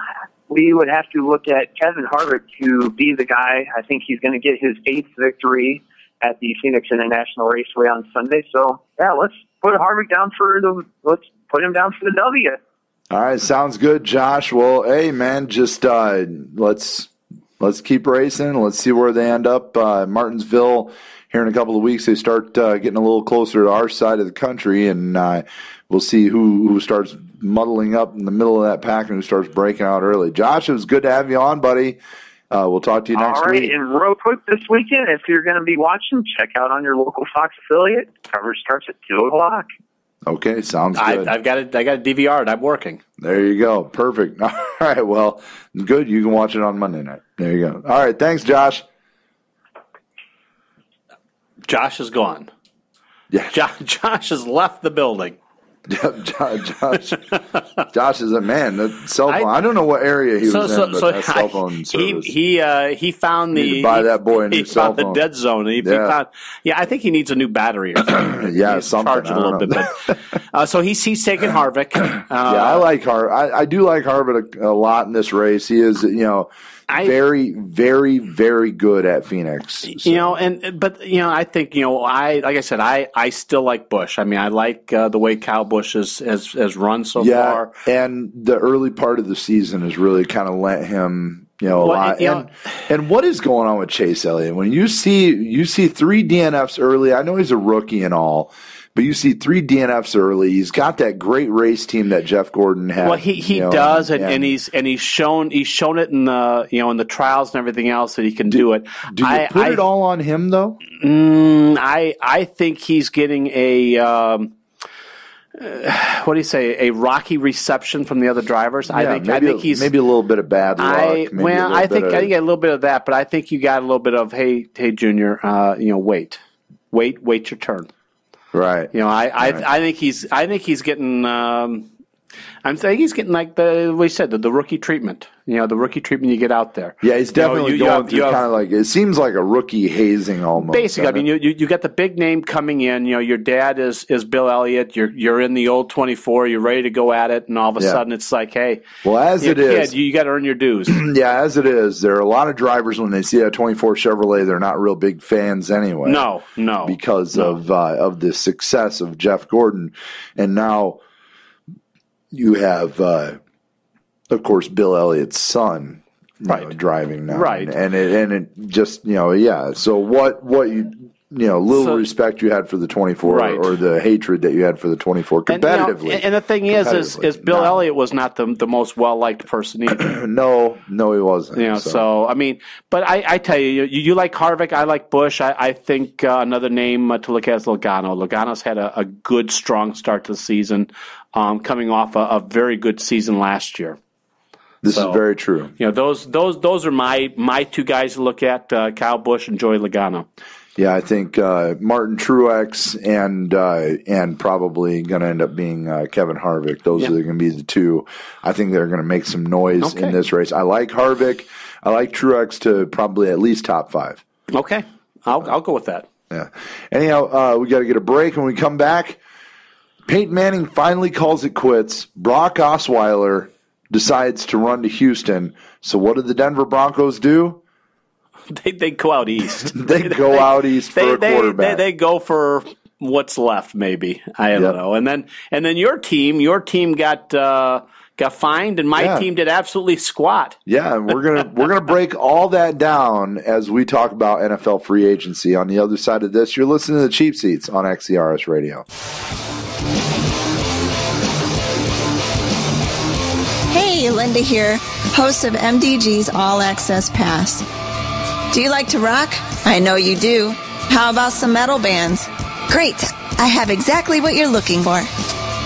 we would have to look at Kevin Harvick to be the guy. I think he's going to get his 8th victory at the Phoenix International Raceway on Sunday. So, yeah, let's put Harvick down let's put him down for the W. All right, sounds good, Josh. Well, hey, man, just let's keep racing. Let's see where they end up. Martinsville, here in a couple of weeks, they start getting a little closer to our side of the country, and we'll see who starts muddling up in the middle of that pack and who starts breaking out early. Josh, it was good to have you on, buddy. We'll talk to you next All right, week. and real quick this weekend, if you're going to be watching, check out on your local Fox affiliate. Coverage starts at 2 o'clock. Okay, sounds good. I got a DVR and I'm working. There you go. Perfect. All right, well, good. You can watch it on Monday night. There you go. All right, thanks, Josh. Josh is gone. Yeah. Josh has left the building. Josh is a man. That cell phone. I don't know what area he was in, but that cell phone service. He found You need to buy that boy a new cell phone. He found the dead zone. He found, I think he needs a new battery or something. Yeah, something. Charge it a little bit. But, so he's taking Harvick. I like Harvick. I do like Harvick a lot in this race. He is, very, very, very good at Phoenix. So. I think, like I said, I still like Busch. I mean, I like the way Kyle Busch has run so far. And the early part of the season has really kind of lent him, a lot. And what is going on with Chase Elliott? When you see 3 DNFs early, I know he's a rookie and all, but you see 3 DNFs early. He's got that great race team that Jeff Gordon had. Well, he does, and he's shown it in the in the trials and everything else that he can do it. Do you put it all on him though? I think he's getting a. What do you say? A rocky reception from the other drivers. Yeah, I think he's maybe a little bit of bad luck. I think a little bit of that, but I think you got a little bit of hey Junior, wait your turn. Right. I think he's getting. I'm saying he's getting like the rookie treatment. The rookie treatment you get out there. Yeah, he's definitely going through kind of like, it seems like a rookie hazing almost. Basically, I mean, you got the big name coming in. Your dad is Bill Elliott. You're in the old 24. You're ready to go at it, and all of a sudden it's like, hey, well, as it is, kid, you got to earn your dues. Yeah, as it is, there are a lot of drivers when they see a 24 Chevrolet, they're not real big fans anyway. No, because of the success of Jeff Gordon, and now. You have, of course, Bill Elliott's son, driving now, right? And it just So what little respect you had for the 24, or the hatred that you had for the 24 competitively. And the thing is Bill Elliott was not the most well liked person either. No, he wasn't. So I mean, but I tell you like Harvick, I like Busch. I think another name to look at is Logano. Logano's had a good, strong start to the season, coming off a very good season last year. This is very true. Those are my 2 guys to look at: Kyle Busch and Joey Logano. Yeah, I think Martin Truex and probably going to end up being Kevin Harvick. Those are going to be the 2. I think they're going to make some noise in this race. I like Harvick. I like Truex to probably at least top 5. Okay, I'll go with that. Yeah. Anyhow, we got to get a break. When we come back, Peyton Manning finally calls it quits. Brock Osweiler decides to run to Houston. So what did the Denver Broncos do? They go out east. They go out east for a quarterback. They go for what's left, maybe. I don't know. And then your team got fined, and my team did absolutely squat. Yeah, and we're gonna break all that down as we talk about NFL free agency. On the other side of this, you're listening to the Cheap Seats on XERS Radio. Hey, Linda here, host of MDG's All Access Pass. Do you like to rock? I know you do. How about some metal bands? Great! I have exactly what you're looking for.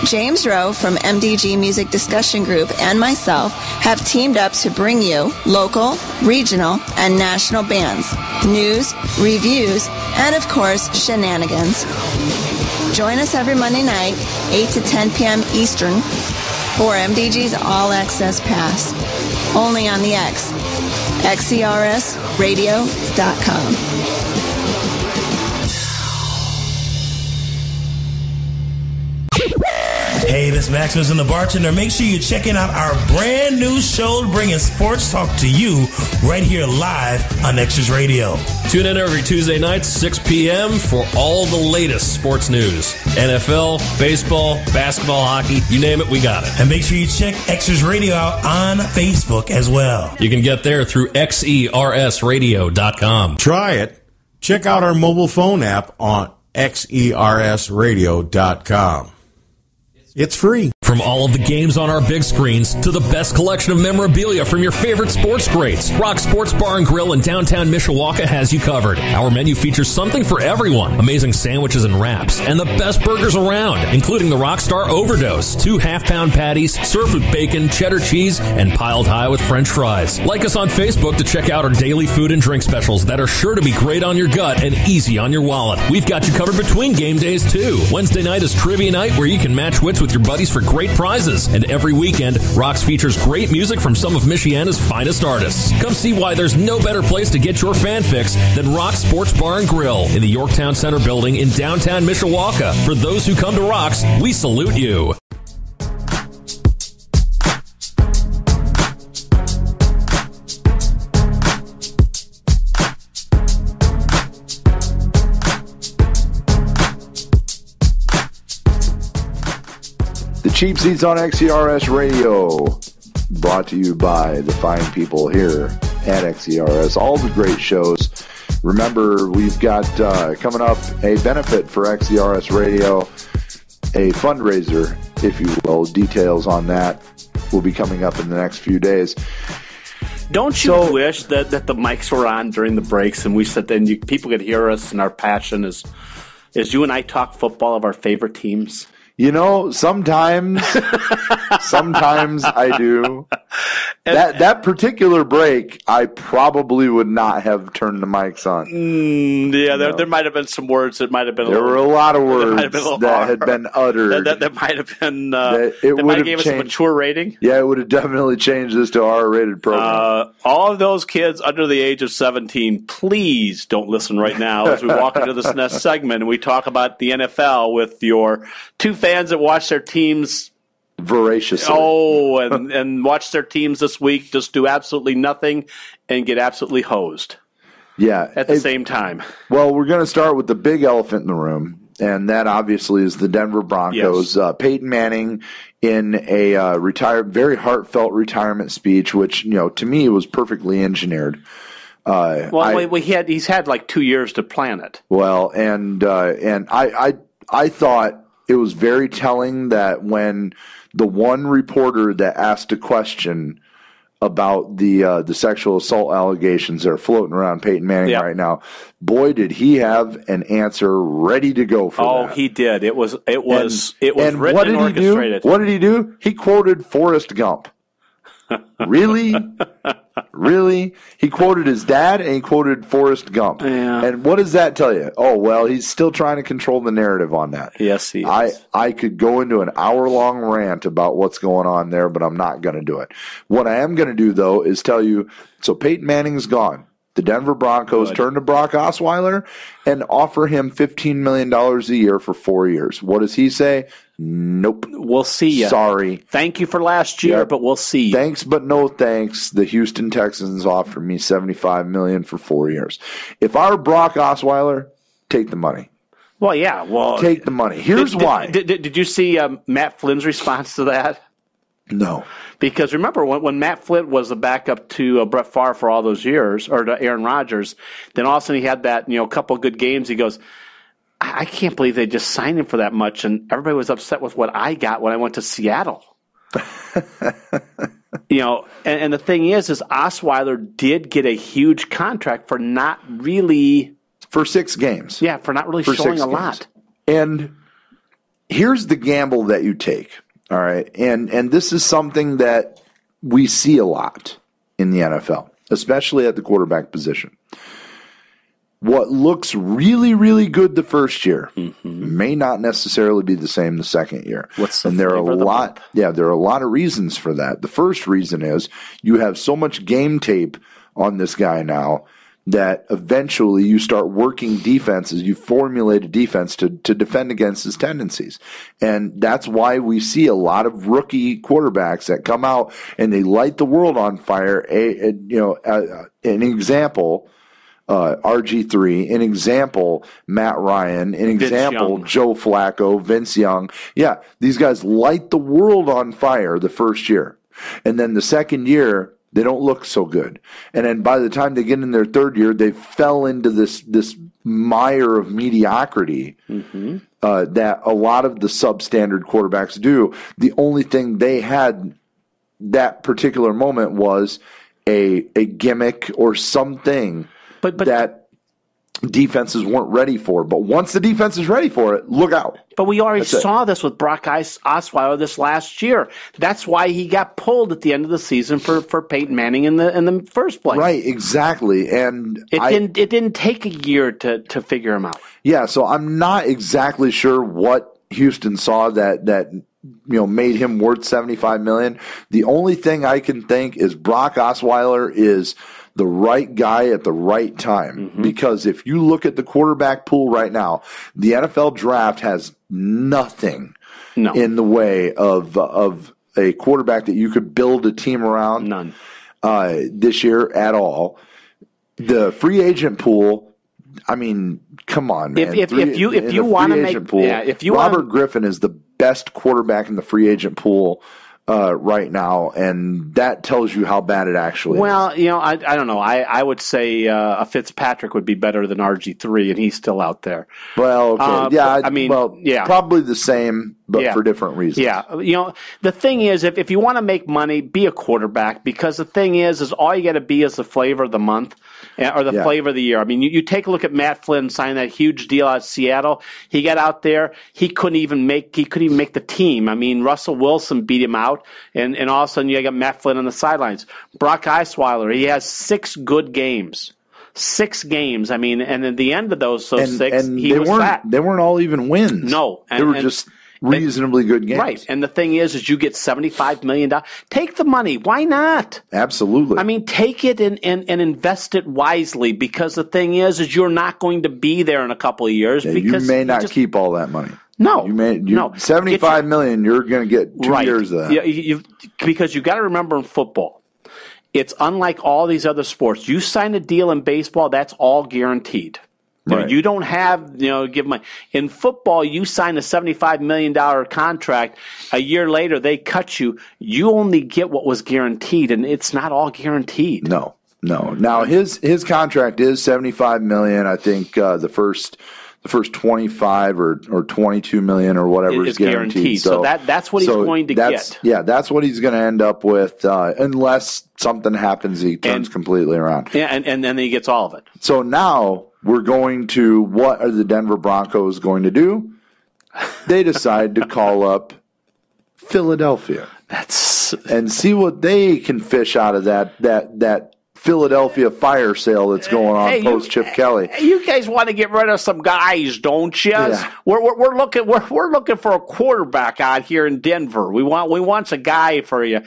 James Rowe from MDG Music Discussion Group and myself have teamed up to bring you local, regional, and national bands, news, reviews, and of course, shenanigans. Join us every Monday night, 8 to 10 p.m. Eastern, for MDG's All Access Pass. Only on the X. XERSradio.com. Hey, this is Maximus and the Bartender. Make sure you're checking out our brand new show bringing sports talk to you right here live on Extras Radio. Tune in every Tuesday night, 6 p.m. for all the latest sports news. NFL, baseball, basketball, hockey, you name it, we got it. And make sure you check Extras Radio out on Facebook as well. You can get there through XERSradio.com. Try it. Check out our mobile phone app on XERSradio.com. It's free. From all of the games on our big screens to the best collection of memorabilia from your favorite sports greats, Rock Sports Bar and Grill in downtown Mishawaka has you covered. Our menu features something for everyone. Amazing sandwiches and wraps, and the best burgers around, including the Rockstar Overdose, 2 half-pound patties, served with bacon, cheddar cheese, and piled high with French fries. Like us on Facebook to check out our daily food and drink specials that are sure to be great on your gut and easy on your wallet. We've got you covered between game days, too. Wednesday night is trivia night where you can match wits with your buddies for great prizes. And every weekend, Rocks features great music from some of Michiana's finest artists. Come see why there's no better place to get your fan fix than Rock Sports Bar and Grill in the Yorktown Center building in downtown Mishawaka. For those who come to Rocks, we salute you. Cheap Seats on XERS Radio, brought to you by the fine people here at XERS. All the great shows. Remember, we've got coming up a benefit for XERS Radio, a fundraiser, if you will. Details on that will be coming up in the next few days. Don't you wish that the mics were on during the breaks and we said then people could hear us and our passion is you and I talk football of our favorite teams? You know, sometimes I do. That particular break, I probably would not have turned the mics on. There might have been some words that might have been. There were a lot of words that had been uttered. That might have been. It might have gave us a mature rating. Yeah, it would have definitely changed this to a R-rated program. All of those kids under the age of 17, please don't listen right now as we walk into this next segment and we talk about the NFL with your two fans that watch their teams voraciously. And watch their teams this week just do absolutely nothing and get absolutely hosed. Yeah. At the same time. Well, we're going to start with the big elephant in the room, and that obviously is the Denver Broncos. Yes. Peyton Manning in a very heartfelt retirement speech, which, to me was perfectly engineered. He's had like 2 years to plan it. Well, and I thought it was very telling that when the one reporter that asked a question about the sexual assault allegations that are floating around Peyton Manning right now, boy, did he have an answer ready to go for that. Oh, he did. It was written and orchestrated. What did he do? He quoted Forrest Gump. Really? Really? He quoted his dad and he quoted Forrest Gump. Yeah. And what does that tell you? Oh, well, he's still trying to control the narrative on that. Yes, he is. I could go into an hour-long rant about what's going on there, but I'm not going to do it. What I am going to do, though, is tell you, so Peyton Manning's gone. The Denver Broncos turn to Brock Osweiler and offer him $15 million a year for 4 years. What does he say? Nope. We'll see you. Sorry. Thank you for last year, but we'll see you. Thanks, but no thanks. The Houston Texans offered me $75 million for 4 years. If I were Brock Osweiler, take the money. Well, yeah. Well, take the money. Here's why. Did you see Matt Flynn's response to that? No. Because remember, when Matt Flynn was the backup to Brett Favre for all those years, or to Aaron Rodgers, then all of a sudden he had that, couple of good games. He goes, I can't believe they just signed him for that much, and everybody was upset with what I got when I went to Seattle. And the thing is Osweiler did get a huge contract for not really... For 6 games. Yeah, for not really showing a lot. And here's the gamble that you take. All right, and this is something that we see a lot in the NFL, especially at the quarterback position. What looks really, really good the first year may not necessarily be the same the second year. There are a lot of reasons for that. The first reason is you have so much game tape on this guy now that eventually you start working defenses, you formulate a defense to defend against his tendencies. And that's why we see a lot of rookie quarterbacks that come out and they light the world on fire. An example, RG3, an example, Matt Ryan, an example, Joe Flacco, Vince Young. Yeah, these guys light the world on fire the first year. And then the second year, They don't look so good. And then by the time they get in their third year, they fell into this mire of mediocrity that a lot of the substandard quarterbacks do. The only thing they had that particular moment was a gimmick or something that defenses weren't ready for. But once the defense is ready for it, look out. But we already saw this with Brock Osweiler this last year. That's why he got pulled at the end of the season for Peyton Manning in the first place. Right, exactly. And it didn't take a year to figure him out. Yeah, so I'm not exactly sure what Houston saw that made him worth $75 million. The only thing I can think is Brock Osweiler is the right guy at the right time. Because if you look at the quarterback pool right now, the NFL draft has nothing in the way of a quarterback that you could build a team around. None. This year at all. The free agent pool, I mean, come on, man. If you want to make Robert Griffin is the best quarterback in the free agent pool right now, and that tells you how bad it actually is. Well, I don't know. I would say a Fitzpatrick would be better than RG3, and he's still out there. Well, okay. Probably the same, but for different reasons. Yeah. The thing is, if you want to make money, be a quarterback, because the thing is all you got to be is the flavor of the month or the flavor of the year. I mean, you take a look at Matt Flynn signing that huge deal out of Seattle. He got out there. He couldn't even make the team. I mean, Russell Wilson beat him out. And all of a sudden, you got Matt Flynn on the sidelines. Brock Osweiler, he has 6 good games. 6 games. I mean, and at the end of those 6, he was fat. They weren't all even wins. No. They were just reasonably good games. Right. And the thing is you get $75 million. Take the money. Why not? Absolutely. I mean, take it and invest it wisely, because the thing is you're not going to be there in a couple of years. Because you may not keep all that money. No, $75 million. You're going to get 2 years of that. Yeah, because you got to remember in football, it's unlike all these other sports. You sign a deal in baseball, that's all guaranteed. Right. You don't have give money. In football, you sign a $75 million contract. A year later, they cut you. You only get what was guaranteed, and it's not all guaranteed. No. Now his contract is $75 million. I think the first 25 or 22 million or whatever is guaranteed. So that's what he's going to get. Yeah, that's what he's going to end up with unless something happens. He turns completely around. Yeah, and then he gets all of it. So now we're going to, what are the Denver Broncos going to do? They decide to call up Philadelphia. And see what they can fish out of that Philadelphia fire sale that's going on post Chip Kelly. You guys want to get rid of some guys, don't you? Yeah. We're looking for a quarterback out here in Denver. We want a guy for you.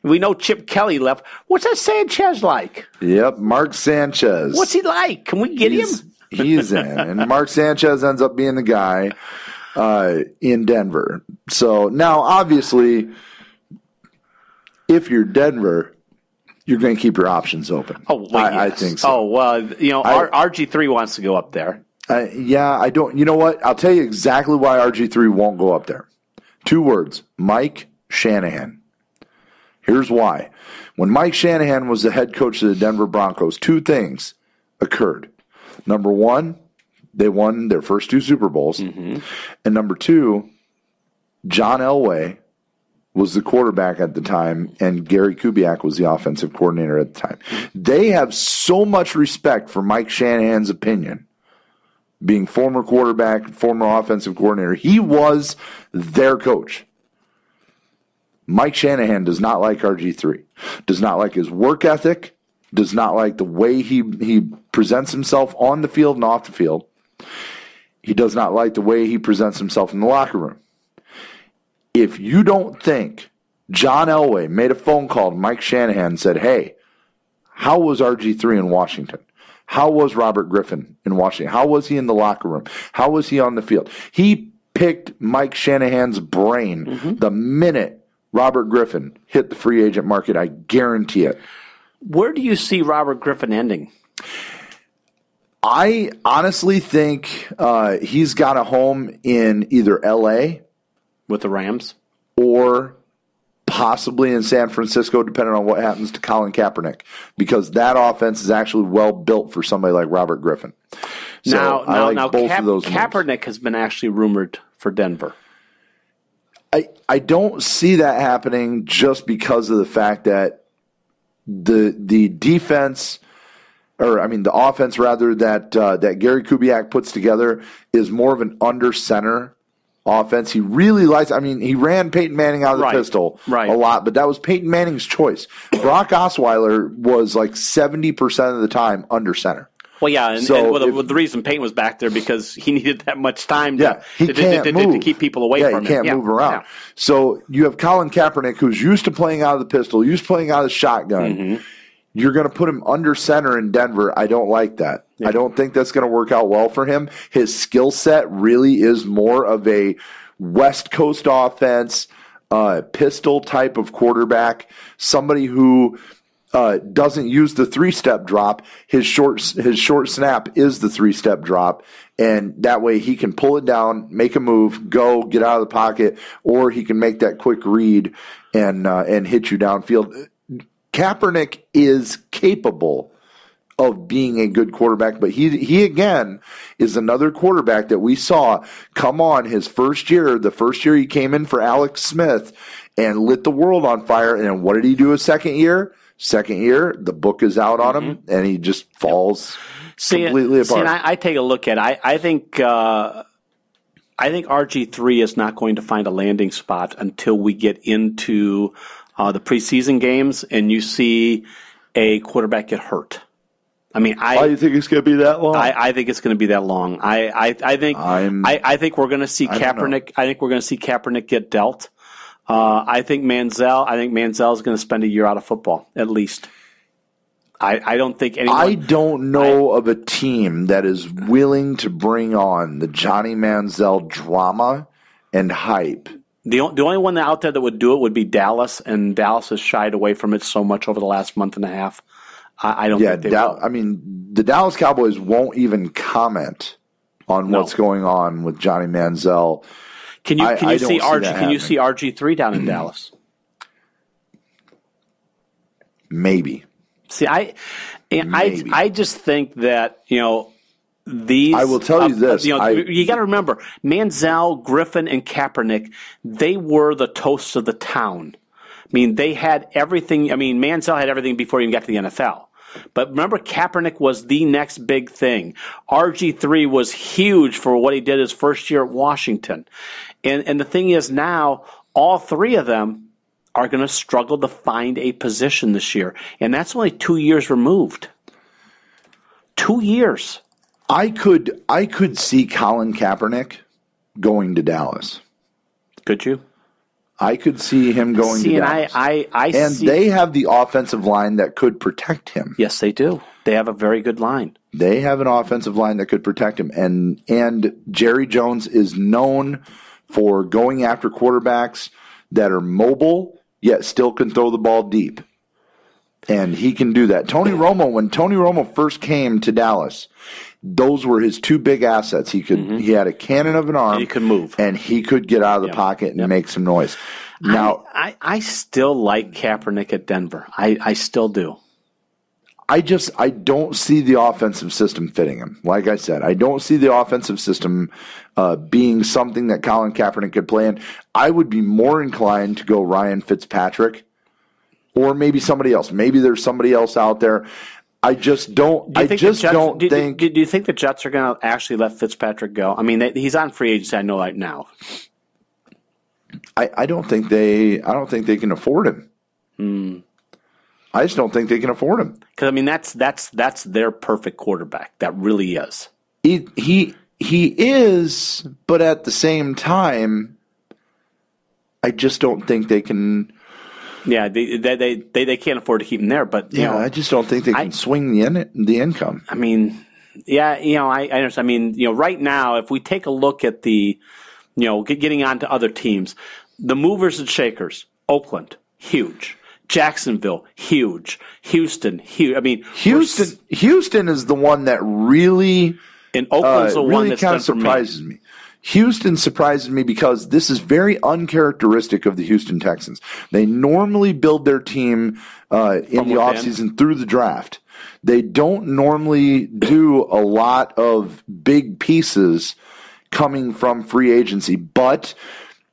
We know Chip Kelly left. What's that Sanchez like? Yep, Mark Sanchez. What's he like? Can we get him? He's in, and Mark Sanchez ends up being the guy in Denver. So now, obviously, if you're Denver, you're going to keep your options open. Oh, well, I think so. Oh, well, RG3 wants to go up there. I don't. You know what? I'll tell you exactly why RG3 won't go up there. 2 words: Mike Shanahan. Here's why. When Mike Shanahan was the head coach of the Denver Broncos, 2 things occurred. Number 1, they won their first 2 Super Bowls. And number 2, John Elway was the quarterback at the time, and Gary Kubiak was the offensive coordinator at the time. They have so much respect for Mike Shanahan's opinion, being former quarterback, former offensive coordinator. He was their coach. Mike Shanahan does not like RG3, does not like his work ethic, does not like the way he presents himself on the field and off the field. He does not like the way he presents himself in the locker room. If you don't think John Elway made a phone call to Mike Shanahan and said, hey, how was RG3 in Washington? How was Robert Griffin in Washington? How was he in the locker room? How was he on the field? He picked Mike Shanahan's brain the minute Robert Griffin hit the free agent market. I guarantee it. Where do you see Robert Griffin ending? I honestly think he's got a home in either L.A., with the Rams, or possibly in San Francisco, depending on what happens to Colin Kaepernick, because that offense is actually well built for somebody like Robert Griffin. So now, Kaepernick has been actually rumored for Denver. I don't see that happening just because of the fact that the defense, the offense rather, that Gary Kubiak puts together is more of an under center offense. He really likes. He ran Peyton Manning out of the pistol a lot, but that was Peyton Manning's choice. Brock Osweiler was like 70% of the time under center. Well, yeah, and the reason Peyton was back there because he needed that much time to keep people away from him. He can't move around. Yeah. So you have Colin Kaepernick, who's used to playing out of the pistol, used to playing out of the shotgun. Mm-hmm. You're going to put him under center in Denver. I don't like that. Yeah. I don't think that's going to work out well for him. His skill set really is more of a West Coast offense, pistol type of quarterback, somebody who doesn't use the three-step drop. His short snap is the three-step drop, and that way he can pull it down, make a move, go, get out of the pocket, or he can make that quick read and hit you downfield. Kaepernick is capable of being a good quarterback, but he again is another quarterback that we saw come on his first year, the first year he came in for Alex Smith and lit the world on fire. And what did he do his second year? Second year, the book is out on him, and he just falls completely apart. And I take a look at it. I think RG3 is not going to find a landing spot until we get into the preseason games and you see a quarterback get hurt. Why do you think it's going to be that long? I think it's going to be that long. I think we're going to see Kaepernick. I think we're going to see Kaepernick get dealt. I think Manziel is going to spend a year out of football at least. I don't think anyone. I don't know of a team that is willing to bring on the Johnny Manziel drama and hype. The only one out there that would do it would be Dallas, and Dallas has shied away from it so much over the last month and a half. I don't think they will. The Dallas Cowboys won't even comment on what's going on with Johnny Manziel. Can you see RG3 down in Dallas? Maybe. See, I just think that these. I will tell you this. You got to remember, Manziel, Griffin, and Kaepernick. They were the toasts of the town. They had everything. Manziel had everything before he even got to the NFL. But remember, Kaepernick was the next big thing. RG3 was huge for what he did his first year at Washington. And the thing is now, all three of them are going to struggle to find a position this year. And that's only 2 years removed. 2 years. I could see Colin Kaepernick going to Dallas. Could you? I could see him going to Dallas. They have the offensive line that could protect him. Yes, they do. They have a very good line. They have an offensive line that could protect him. And Jerry Jones is known for going after quarterbacks that are mobile, yet still can throw the ball deep. And he can do that. When Tony Romo first came to Dallas, those were his two big assets. He had a cannon of an arm. And he could move. And he could get out of the pocket and make some noise. Now, I still like Kaepernick at Denver. I still do. I don't see the offensive system fitting him. Like I said, I don't see the offensive system being something that Colin Kaepernick could play in. I would be more inclined to go Ryan Fitzpatrick or maybe somebody else. Maybe there's somebody else out there. I just don't. Do you think the Jets are going to actually let Fitzpatrick go? He's on free agency. I know right now. I don't think they can afford him. I just don't think they can afford him. Because that's their perfect quarterback. That really is. He is, but at the same time, I just don't think they can. Yeah, they can't afford to keep him there, but I just don't think they can swing the income. I understand. Right now, if we take a look at the, getting on to other teams, the movers and shakers, Oakland, huge. Jacksonville, huge. Houston, huge. Houston is the one that really, and Oakland's the one really that's kind of surprises me. Houston surprises me because this is very uncharacteristic of the Houston Texans. They normally build their team in the offseason through the draft. They don't normally do a lot of big pieces coming from free agency, but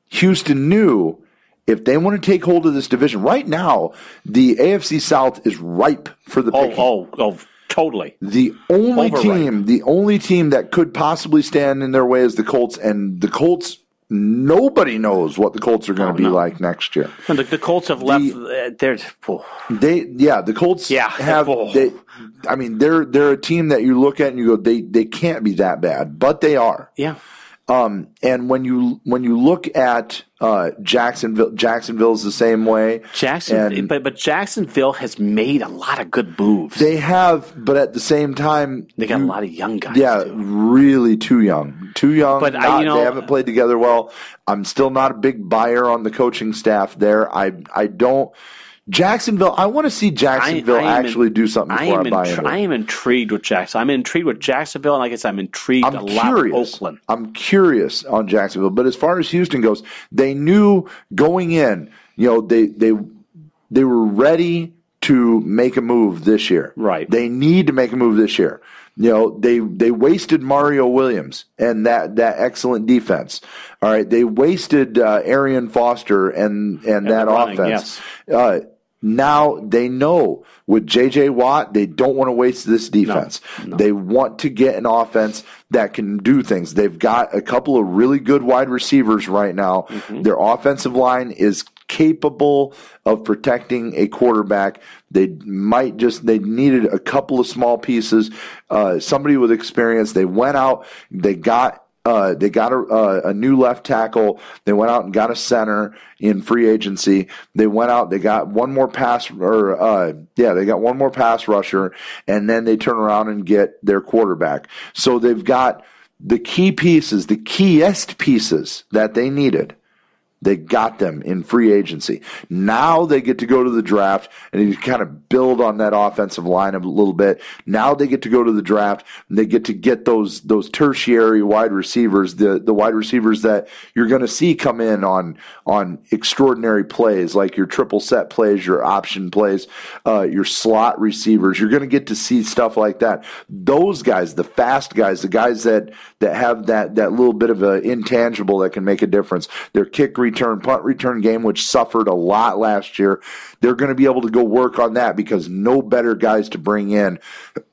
Houston knew if they want to take hold of this division, right now, the AFC South is ripe for the picking. Oh, totally. The only team that could possibly stand in their way is the Colts, and the Colts, nobody knows what the Colts are going to be like next year. And the Colts have left. The Colts have. They're a team that you look at and you go, they can't be that bad, but they are. Yeah. And when you look at Jacksonville's the same way. But Jacksonville has made a lot of good moves. They have, but at the same time, they got a lot of young guys. Yeah, really too young. Too young. But they haven't played together well. I'm still not a big buyer on the coaching staff there. I don't. Jacksonville, I want to see Jacksonville actually do something before I buy into it. I am intrigued with Jacksonville. I'm intrigued with Jacksonville, and like I said, I'm intrigued lot with Oakland. I'm curious on Jacksonville. But as far as Houston goes, they knew going in, they were ready to make a move this year. Right. They need to make a move this year. They wasted Mario Williams and that excellent defense. All right. They wasted Arian Foster and that offense. Yes. Now they know with J.J. Watt, they don't want to waste this defense. No. They want to get an offense that can do things. They've got a couple of really good wide receivers right now. Mm-hmm. Their offensive line is capable of protecting a quarterback. They needed a couple of small pieces, somebody with experience. They went out, they got a new left tackle. They went out and got a center in free agency. They went out, they got one more pass rusher, and then they turn around and get their quarterback. So they've got the key pieces, the keyest pieces that they needed. They got them in free agency. Now they get to go to the draft and you kind of build on that offensive line a little bit. Now they get to go to the draft and they get to get those tertiary wide receivers, the wide receivers that you're going to see come in on extraordinary plays, like your triple set plays, your option plays, your slot receivers. You're going to get to see stuff like that. Those guys, the fast guys, the guys that have that little bit of an intangible that can make a difference. Their kick return, punt return game, which suffered a lot last year, they're going to be able to go work on that because no better guys to bring in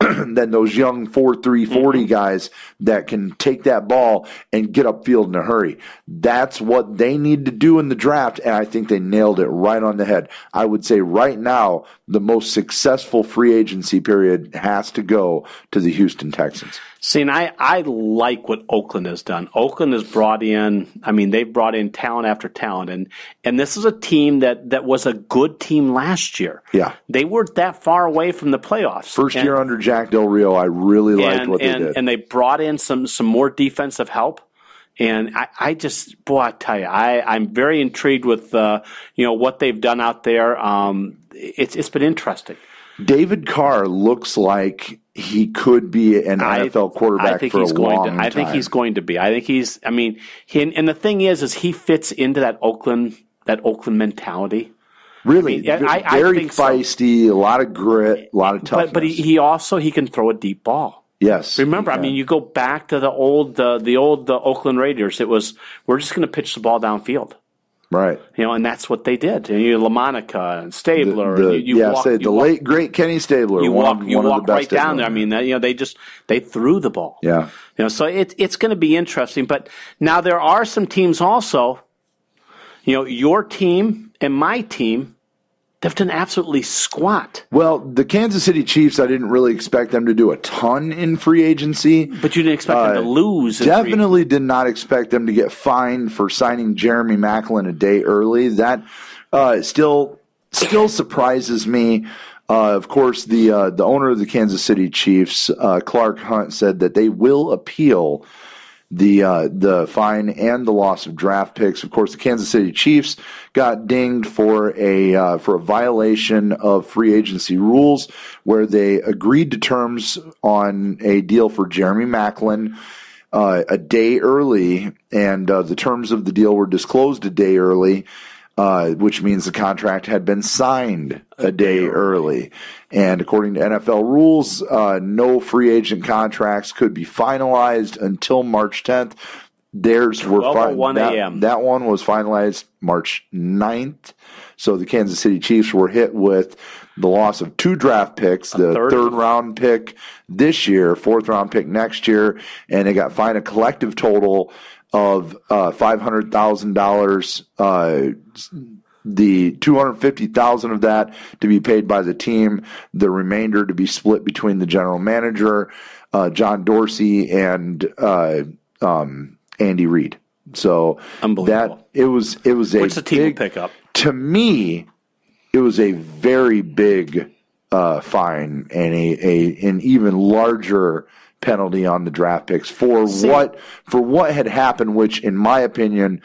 than those young 4.3 40 guys that can take that ball and get upfield in a hurry. That's what they need to do in the draft, and I think they nailed it right on the head. I would say right now the most successful free agency period has to go to the Houston Texans. See, and I like what Oakland has done. Oakland has brought in, they've brought in talent after talent, and this is a team that was a good team last year. Yeah. They weren't that far away from the playoffs. First year under Jack Del Rio, I really liked what they did. And they brought in some more defensive help. And I tell you, I'm very intrigued with what they've done out there. It's been interesting. David Carr looks like he could be an NFL quarterback for a long time. I think he's going to be. I think he's. And the thing is he fits into that Oakland mentality. Really, very feisty, a lot of grit, a lot of toughness. But he can throw a deep ball. Yes. Remember, you go back to the old Oakland Raiders. It was, we're just going to pitch the ball downfield. Right. And that's what they did. And LaMonica and Stabler. The late great Kenny Stabler. You walk right down there. They threw the ball. Yeah. So it's going to be interesting. But now there are some teams also. Your team and my team, they've done absolutely squat. Well, the Kansas City Chiefs, I didn't really expect them to do a ton in free agency. But you didn't expect them to lose. Definitely did not expect them to get fined for signing Jeremy Maclin a day early. That still surprises me. Of course, the owner of the Kansas City Chiefs, Clark Hunt, said that they will appeal the fine and the loss of draft picks. Of course, the Kansas City Chiefs got dinged for a violation of free agency rules, where they agreed to terms on a deal for Jeremy Maclin. a day early, and the terms of the deal were disclosed a day early, which means the contract had been signed a day early. And according to NFL rules, no free agent contracts could be finalized until March 10th. Theirs were 1 a.m. That one was finalized March 9th. So the Kansas City Chiefs were hit with the loss of 2 draft picks, the third round pick this year, 4th round pick next year, and they got fined a collective total of $500,000. The $250,000 of that to be paid by the team, the remainder to be split between the general manager, John Dorsey, and Andy Reid. So that it was a which the team big, will pick up. To me, it was a very big fine and an even larger penalty on the draft picks for what had happened, which in my opinion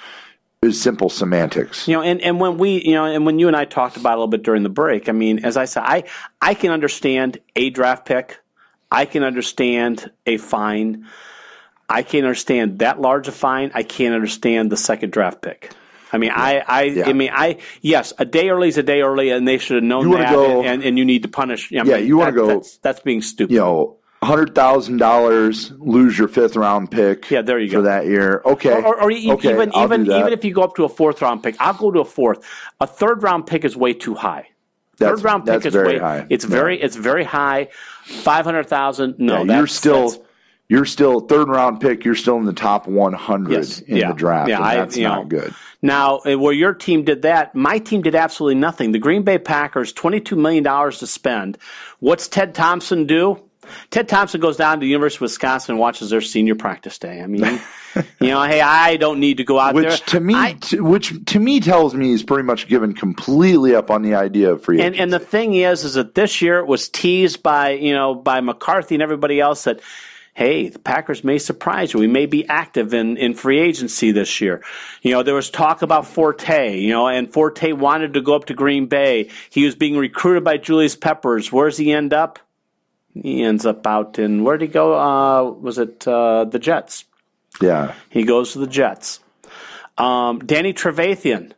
is simple semantics. And when when you and I talked about it a little bit during the break, I mean, as I said, I can understand a draft pick, I can understand a fine, I can't understand that large a fine, I can't understand the second draft pick. I mean, yes, a day early is a day early, and they should have known that, and you need to punish. You want to go. That's being stupid. $100,000, lose your 5th round pick. Yeah, there you go for that year. Okay, even if you go up to a 4th round pick, I'll go to a 4th. A 3rd round pick is way too high. Third round pick is very high. It's very high. 500,000. No, you're still 3rd round pick. You're still in the top 100 in the draft. Yeah, and that's not good. Now, where your team did that, my team did absolutely nothing. The Green Bay Packers, $22 million to spend. What's Ted Thompson do? Ted Thompson goes down to the University of Wisconsin and watches their senior practice day. I mean, hey, I don't need to go out there. Which to me tells me he's pretty much given completely up on the idea of free agency. And the thing is that this year it was teased by McCarthy and everybody else that, hey, the Packers may surprise you. We may be active in free agency this year. There was talk about Forte, and Forte wanted to go up to Green Bay. He was being recruited by Julius Peppers. Where's he end up? He ends up out in, where'd he go? Was it the Jets? Yeah. He goes to the Jets. Danny Trevathan.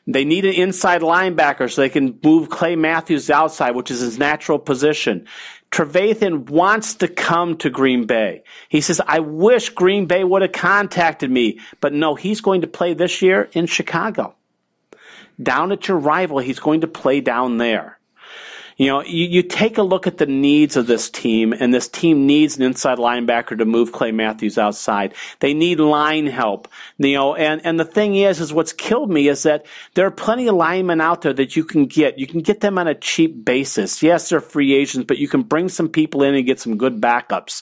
They need an inside linebacker so they can move Clay Matthews outside, which is his natural position. Trevathan wants to come to Green Bay. He says, I wish Green Bay would have contacted me. But no, he's going to play this year in Chicago. Down at your rival, he's going to play down there. You take a look at the needs of this team, and this team needs an inside linebacker to move Clay Matthews outside. They need line help. And the thing is what's killed me is that there are plenty of linemen out there that you can get. You can get them on a cheap basis. Yes, they're free agents, but you can bring some people in and get some good backups.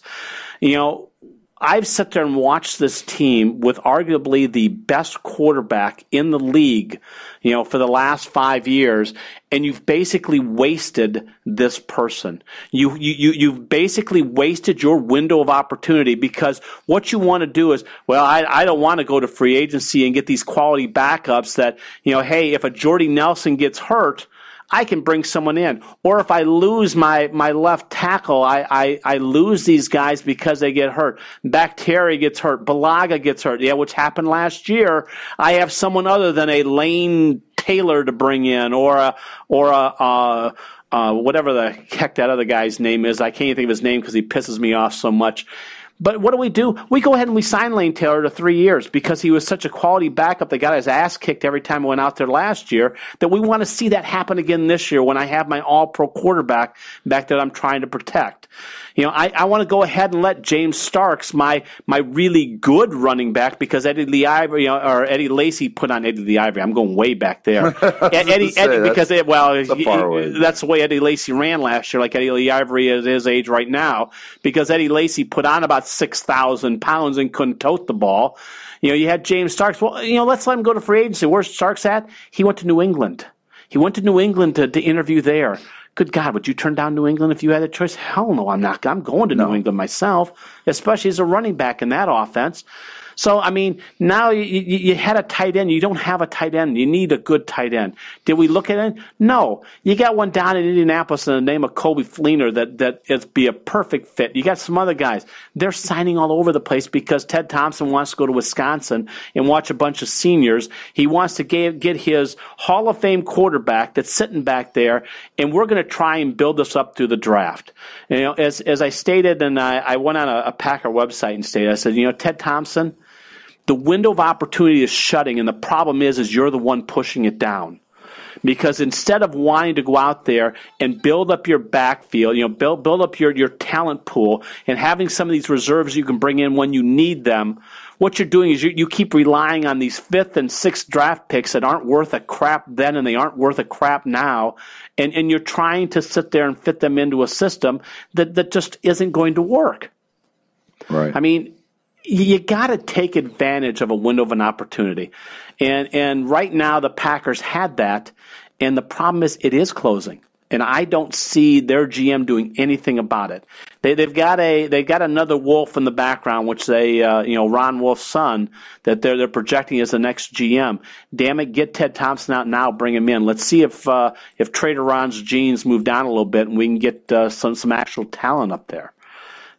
I've sat there and watched this team with arguably the best quarterback in the league, for the last 5 years, and you've basically wasted this person. You've basically wasted your window of opportunity because what you want to do is, well, I don't want to go to free agency and get these quality backups that, hey, if a Jordy Nelson gets hurt, I can bring someone in. Or if I lose my left tackle, I lose these guys because they get hurt. Bakhtiari gets hurt. Balaga gets hurt. Yeah, which happened last year. I have someone other than a Lane Taylor to bring in or whatever the heck that other guy's name is. I can't even think of his name because he pisses me off so much. But what do? We go ahead and we sign Lane Taylor to 3 years because he was such a quality backup that got his ass kicked every time I went out there last year that we want to see that happen again this year when I have my all-pro quarterback back that I'm trying to protect. I want to go ahead and let James Starks, my really good running back, because Eddie Lacy put on Eddie the Ivory. I'm going way back there. Eddie because that's the way Eddie Lacy ran last year, like Eddie the Ivory is his age right now, because Eddie Lacy put on about 6,000 pounds and couldn't tote the ball. You had James Starks. Well, let's let him go to free agency. Where's Starks at? He went to New England. He went to New England to interview there. Good God, would you turn down New England if you had a choice? Hell no, I'm not. I'm going to New England myself, especially as a running back in that offense. So, I mean, now you had a tight end. You don't have a tight end. You need a good tight end. Did we look at it? No. You got one down in Indianapolis in the name of Kobe Fleener that is be a perfect fit. You got some other guys. They're signing all over the place because Ted Thompson wants to go to Wisconsin and watch a bunch of seniors. He wants to get his Hall of Fame quarterback that's sitting back there, and we're going to try and build this up through the draft. You know, as I stated, and I went on a Packer website and stated, I said, you know, Ted Thompson, the window of opportunity is shutting, and the problem is you're the one pushing it down. Because instead of wanting to go out there and build up your backfield, you know, build up your talent pool and having some of these reserves you can bring in when you need them, what you're doing is you keep relying on these 5th and 6th draft picks that aren't worth a crap then and they aren't worth a crap now, and you're trying to sit there and fit them into a system that just isn't going to work. Right. I mean, you got to take advantage of a window of an opportunity. And right now the Packers had that, and the problem is it is closing. And I don't see their GM doing anything about it. They've got another Wolf in the background, which Ron Wolf's son, that they're projecting as the next GM. Damn it, get Ted Thompson out now, bring him in. Let's see if Trader Ron's genes move down a little bit and we can get some actual talent up there.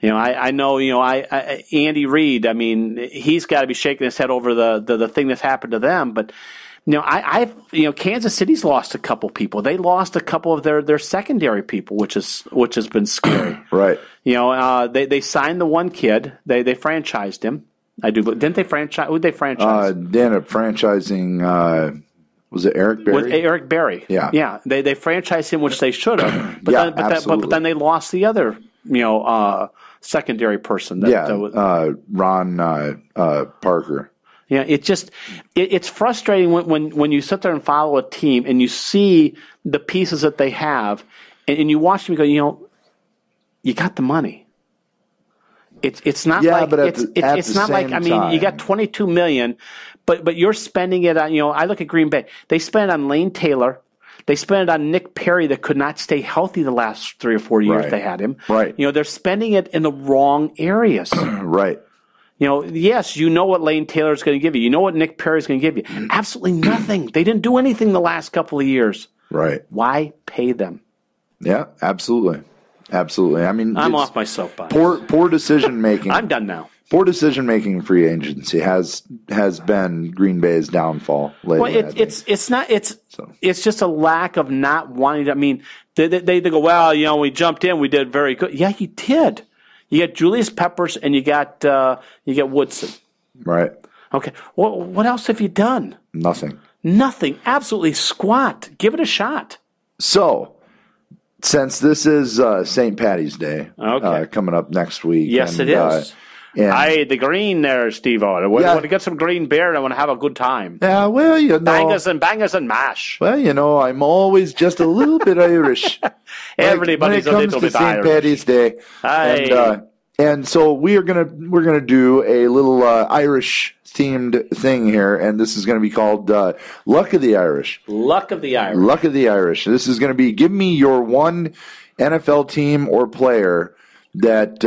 You know, I know, you know, Andy Reid, I mean, he's got to be shaking his head over the thing that's happened to them. But, you know, Kansas City's lost a couple people. They lost a couple of their secondary people, which has been scary. Right. You know, they signed the one kid. They franchised him. Didn't they franchise? Who'd they franchise? They ended up franchising, was it Eric Berry? With Eric Berry. Yeah. Yeah. They franchised him, which they should have. But but then they lost the other, you know, secondary person. Ron Parker. Yeah, it's frustrating when you sit there and follow a team and you see the pieces that they have, and you watch them and go, you know, you got the money. It's not like it's not like, I mean, you got $22 million, but you're spending it on, you know, I look at Green Bay. They spend it on Lane Taylor. They spent it on Nick Perry that could not stay healthy the last 3 or 4 years they had him. Right. You know, they're spending it in the wrong areas. Right. You know, yes, you know what Lane Taylor is going to give you. You know what Nick Perry is going to give you. Absolutely nothing. They didn't do anything the last couple of years. Right. Why pay them? Yeah, absolutely. Absolutely. I mean, I'm off my soapbox. Poor decision making. I'm done now. Poor decision making in free agency has been Green Bay's downfall lately. Well, it's just a lack of not wanting to. I mean, they go, well, you know, we jumped in, we did very good. Yeah, you did. You got Julius Peppers and you got Woodson. Right. Okay. Well, what else have you done? Nothing. Absolutely squat. Give it a shot. So, since this is St. Patty's Day, coming up next week. Yes, it is. The green there, Steve-O. I want to get some green beer and I want to have a good time. Yeah, well, you know. Bangers and mash. Well, you know, I'm always just a little bit Irish. Everybody's a little bit Irish. St. Patty's Day. And so we're gonna do a little Irish themed thing here, and this is gonna be called Luck of the Irish. Luck of the Irish. Luck of the Irish. This is gonna be, give me your one NFL team or player that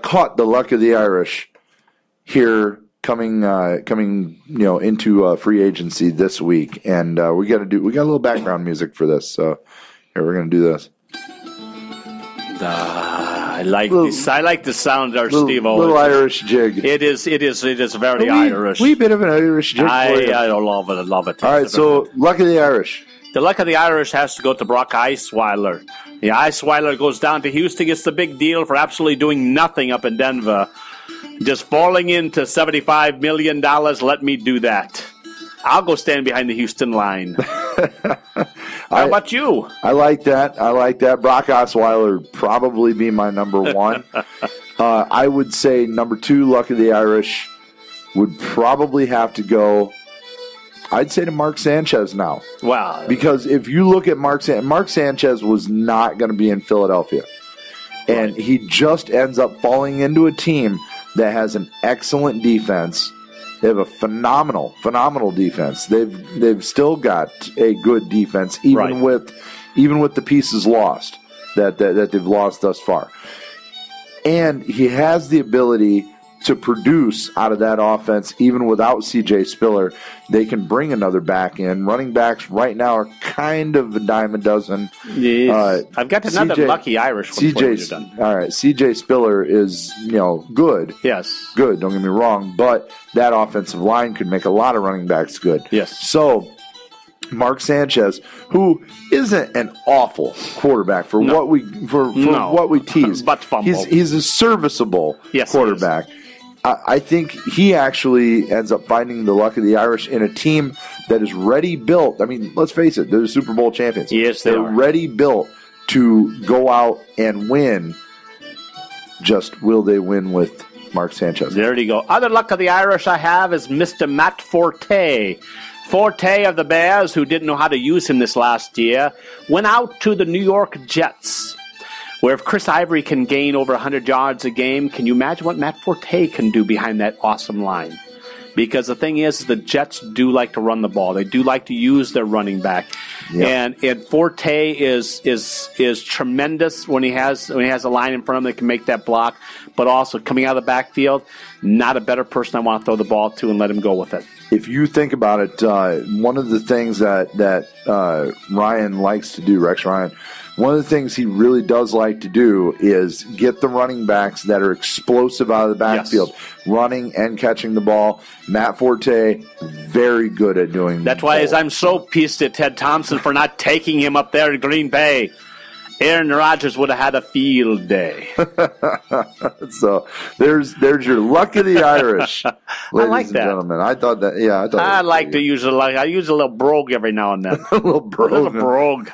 caught the luck of the Irish here coming into free agency this week, and we got a little background music for this. So here we're gonna do this. I like this. I like the sound there, Steve-O. Little Irish jig. It is very Irish. Wee bit of an Irish jig. I love it. I love it. All right, so luck of the Irish. The luck of the Irish has to go to Brock Osweiler. The Osweiler goes down to Houston, gets the big deal for absolutely doing nothing up in Denver. Just falling into $75 million. Let me do that. I'll go stand behind the Houston line. How about you? I like that. Brock Osweiler would probably be my number one. I would say number two, luck of the Irish, would probably have to go, I'd say, to Mark Sanchez now. Wow. Because if you look at Mark Sanchez was not going to be in Philadelphia. And he just ends up falling into a team that has an excellent defense. They have a phenomenal defense. They've still got a good defense, even with the pieces lost that they've lost thus far. And he has the ability to produce out of that offense, even without C.J. Spiller. They can bring another back in. Running backs right now are kind of a dime a dozen. Yes. I've got another lucky Irish one before you're done. All right, C.J. Spiller is, good. Yes. Good, don't get me wrong, but that offensive line could make a lot of running backs good. Yes. So, Mark Sanchez, who isn't an awful quarterback for what we tease, but fumble. He's a serviceable quarterback. I think he actually ends up finding the luck of the Irish in a team that is ready built. I mean, let's face it, they're the Super Bowl champions. Yes, they're ready built to go out and win. Just will they win with Mark Sanchez? There you go. Other luck of the Irish I have is Mr. Matt Forte. Forte of the Bears, who didn't know how to use him this last year, went out to the New York Jets, where if Chris Ivory can gain over 100 yards a game, can you imagine what Matt Forte can do behind that awesome line? Because the thing is, the Jets do like to run the ball. They do like to use their running back. Yep. And Forte is tremendous when he has a line in front of him that can make that block, but also coming out of the backfield, not a better person I want to throw the ball to and let him go with it. If you think about it, one of the things that Ryan likes to do, Rex Ryan, one of the things he really does like to do is get the running backs that are explosive out of the backfield, running and catching the ball. Matt Forte, very good at doing That's why I'm so pissed at Ted Thompson for not taking him up there in Green Bay. Aaron Rodgers would have had a field day. So there's your luck of the Irish, ladies like and that. gentlemen. I thought that. Yeah, I like to use it. I use a little brogue every now and then. a little brogue.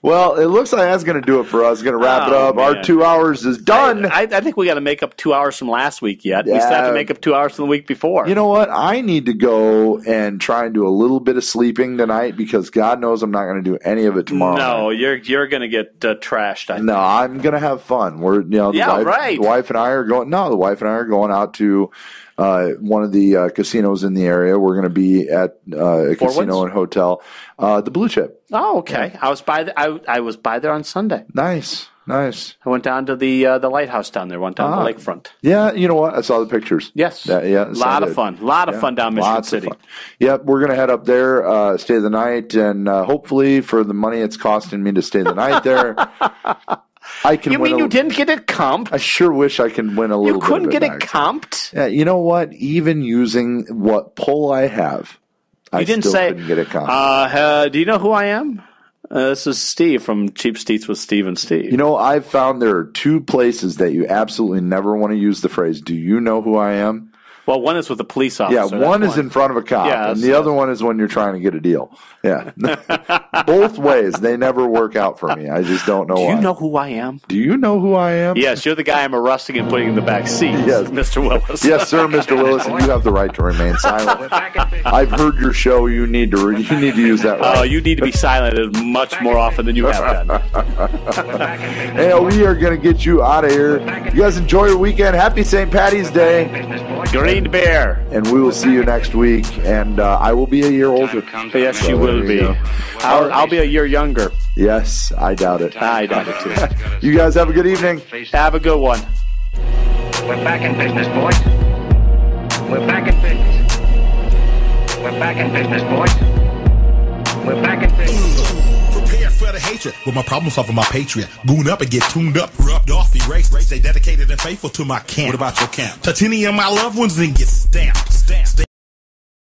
Well, it looks like that's going to do it for us. Going to wrap it up. Man. Our 2 hours is done. I think we got to make up 2 hours from last week yet. We still have to make up 2 hours from the week before. You know what? I need to go and try and do a little bit of sleeping tonight because God knows I'm not going to do any of it tomorrow. No, you're going to get trashed. No, I'm going to have fun. We're the wife and I are going. No, the wife and I are going out to one of the casinos in the area. We're going to be at a casino and hotel, the Blue Chip. Oh, okay. Yeah. I was by there on Sunday. Nice. I went down to the lighthouse down there. Went down to the lakefront. Yeah, you know what? I saw the pictures. Yes. A lot of fun. A lot of fun down Michigan City. Yep, we're going to head up there, stay the night, and hopefully for the money it's costing me to stay the night there, I can You mean you didn't get it comped? I sure wish I could win a little bit. You couldn't get it back. comped? Yeah, you know what? Even using what pull I have, I still couldn't get it comped. Do you know who I am? This is Steve from Cheap Seats with Steve and Steve. You know, I've found there are two places that you absolutely never want to use the phrase, do you know who I am? Well, one is with a police officer. Yeah, one is in front of a cop, and the other one is when you're trying to get a deal. Yeah. Both ways, they never work out for me. I just don't know why. Do you know who I am? Do you know who I am? Yes, you're the guy I'm arresting and putting in the back seat, Mr. Willis. Yes, sir, Mr. Willis, and you have the right to remain silent. I've heard your show. You need to use that right. Oh, you need to be silent much more often than you have done. Hey, we are going to get you out of here. You guys enjoy your weekend. Happy St. Patty's Day. Green Bear. And we will see you next week. And I will be a year older. Yes, you will be. I'll be a year younger. Yes, I doubt it. I doubt it too. You guys have a good evening. Have a good one. We're back in business, boys. We're back in business. We're back in business, boys. We're back in business. Prepare for the hatred with my problem solver, my patriot. Goon up and get tuned up, rubbed off, erased. Stay dedicated and faithful to my camp. What about your camp? Titanium, my loved ones, and get stamped.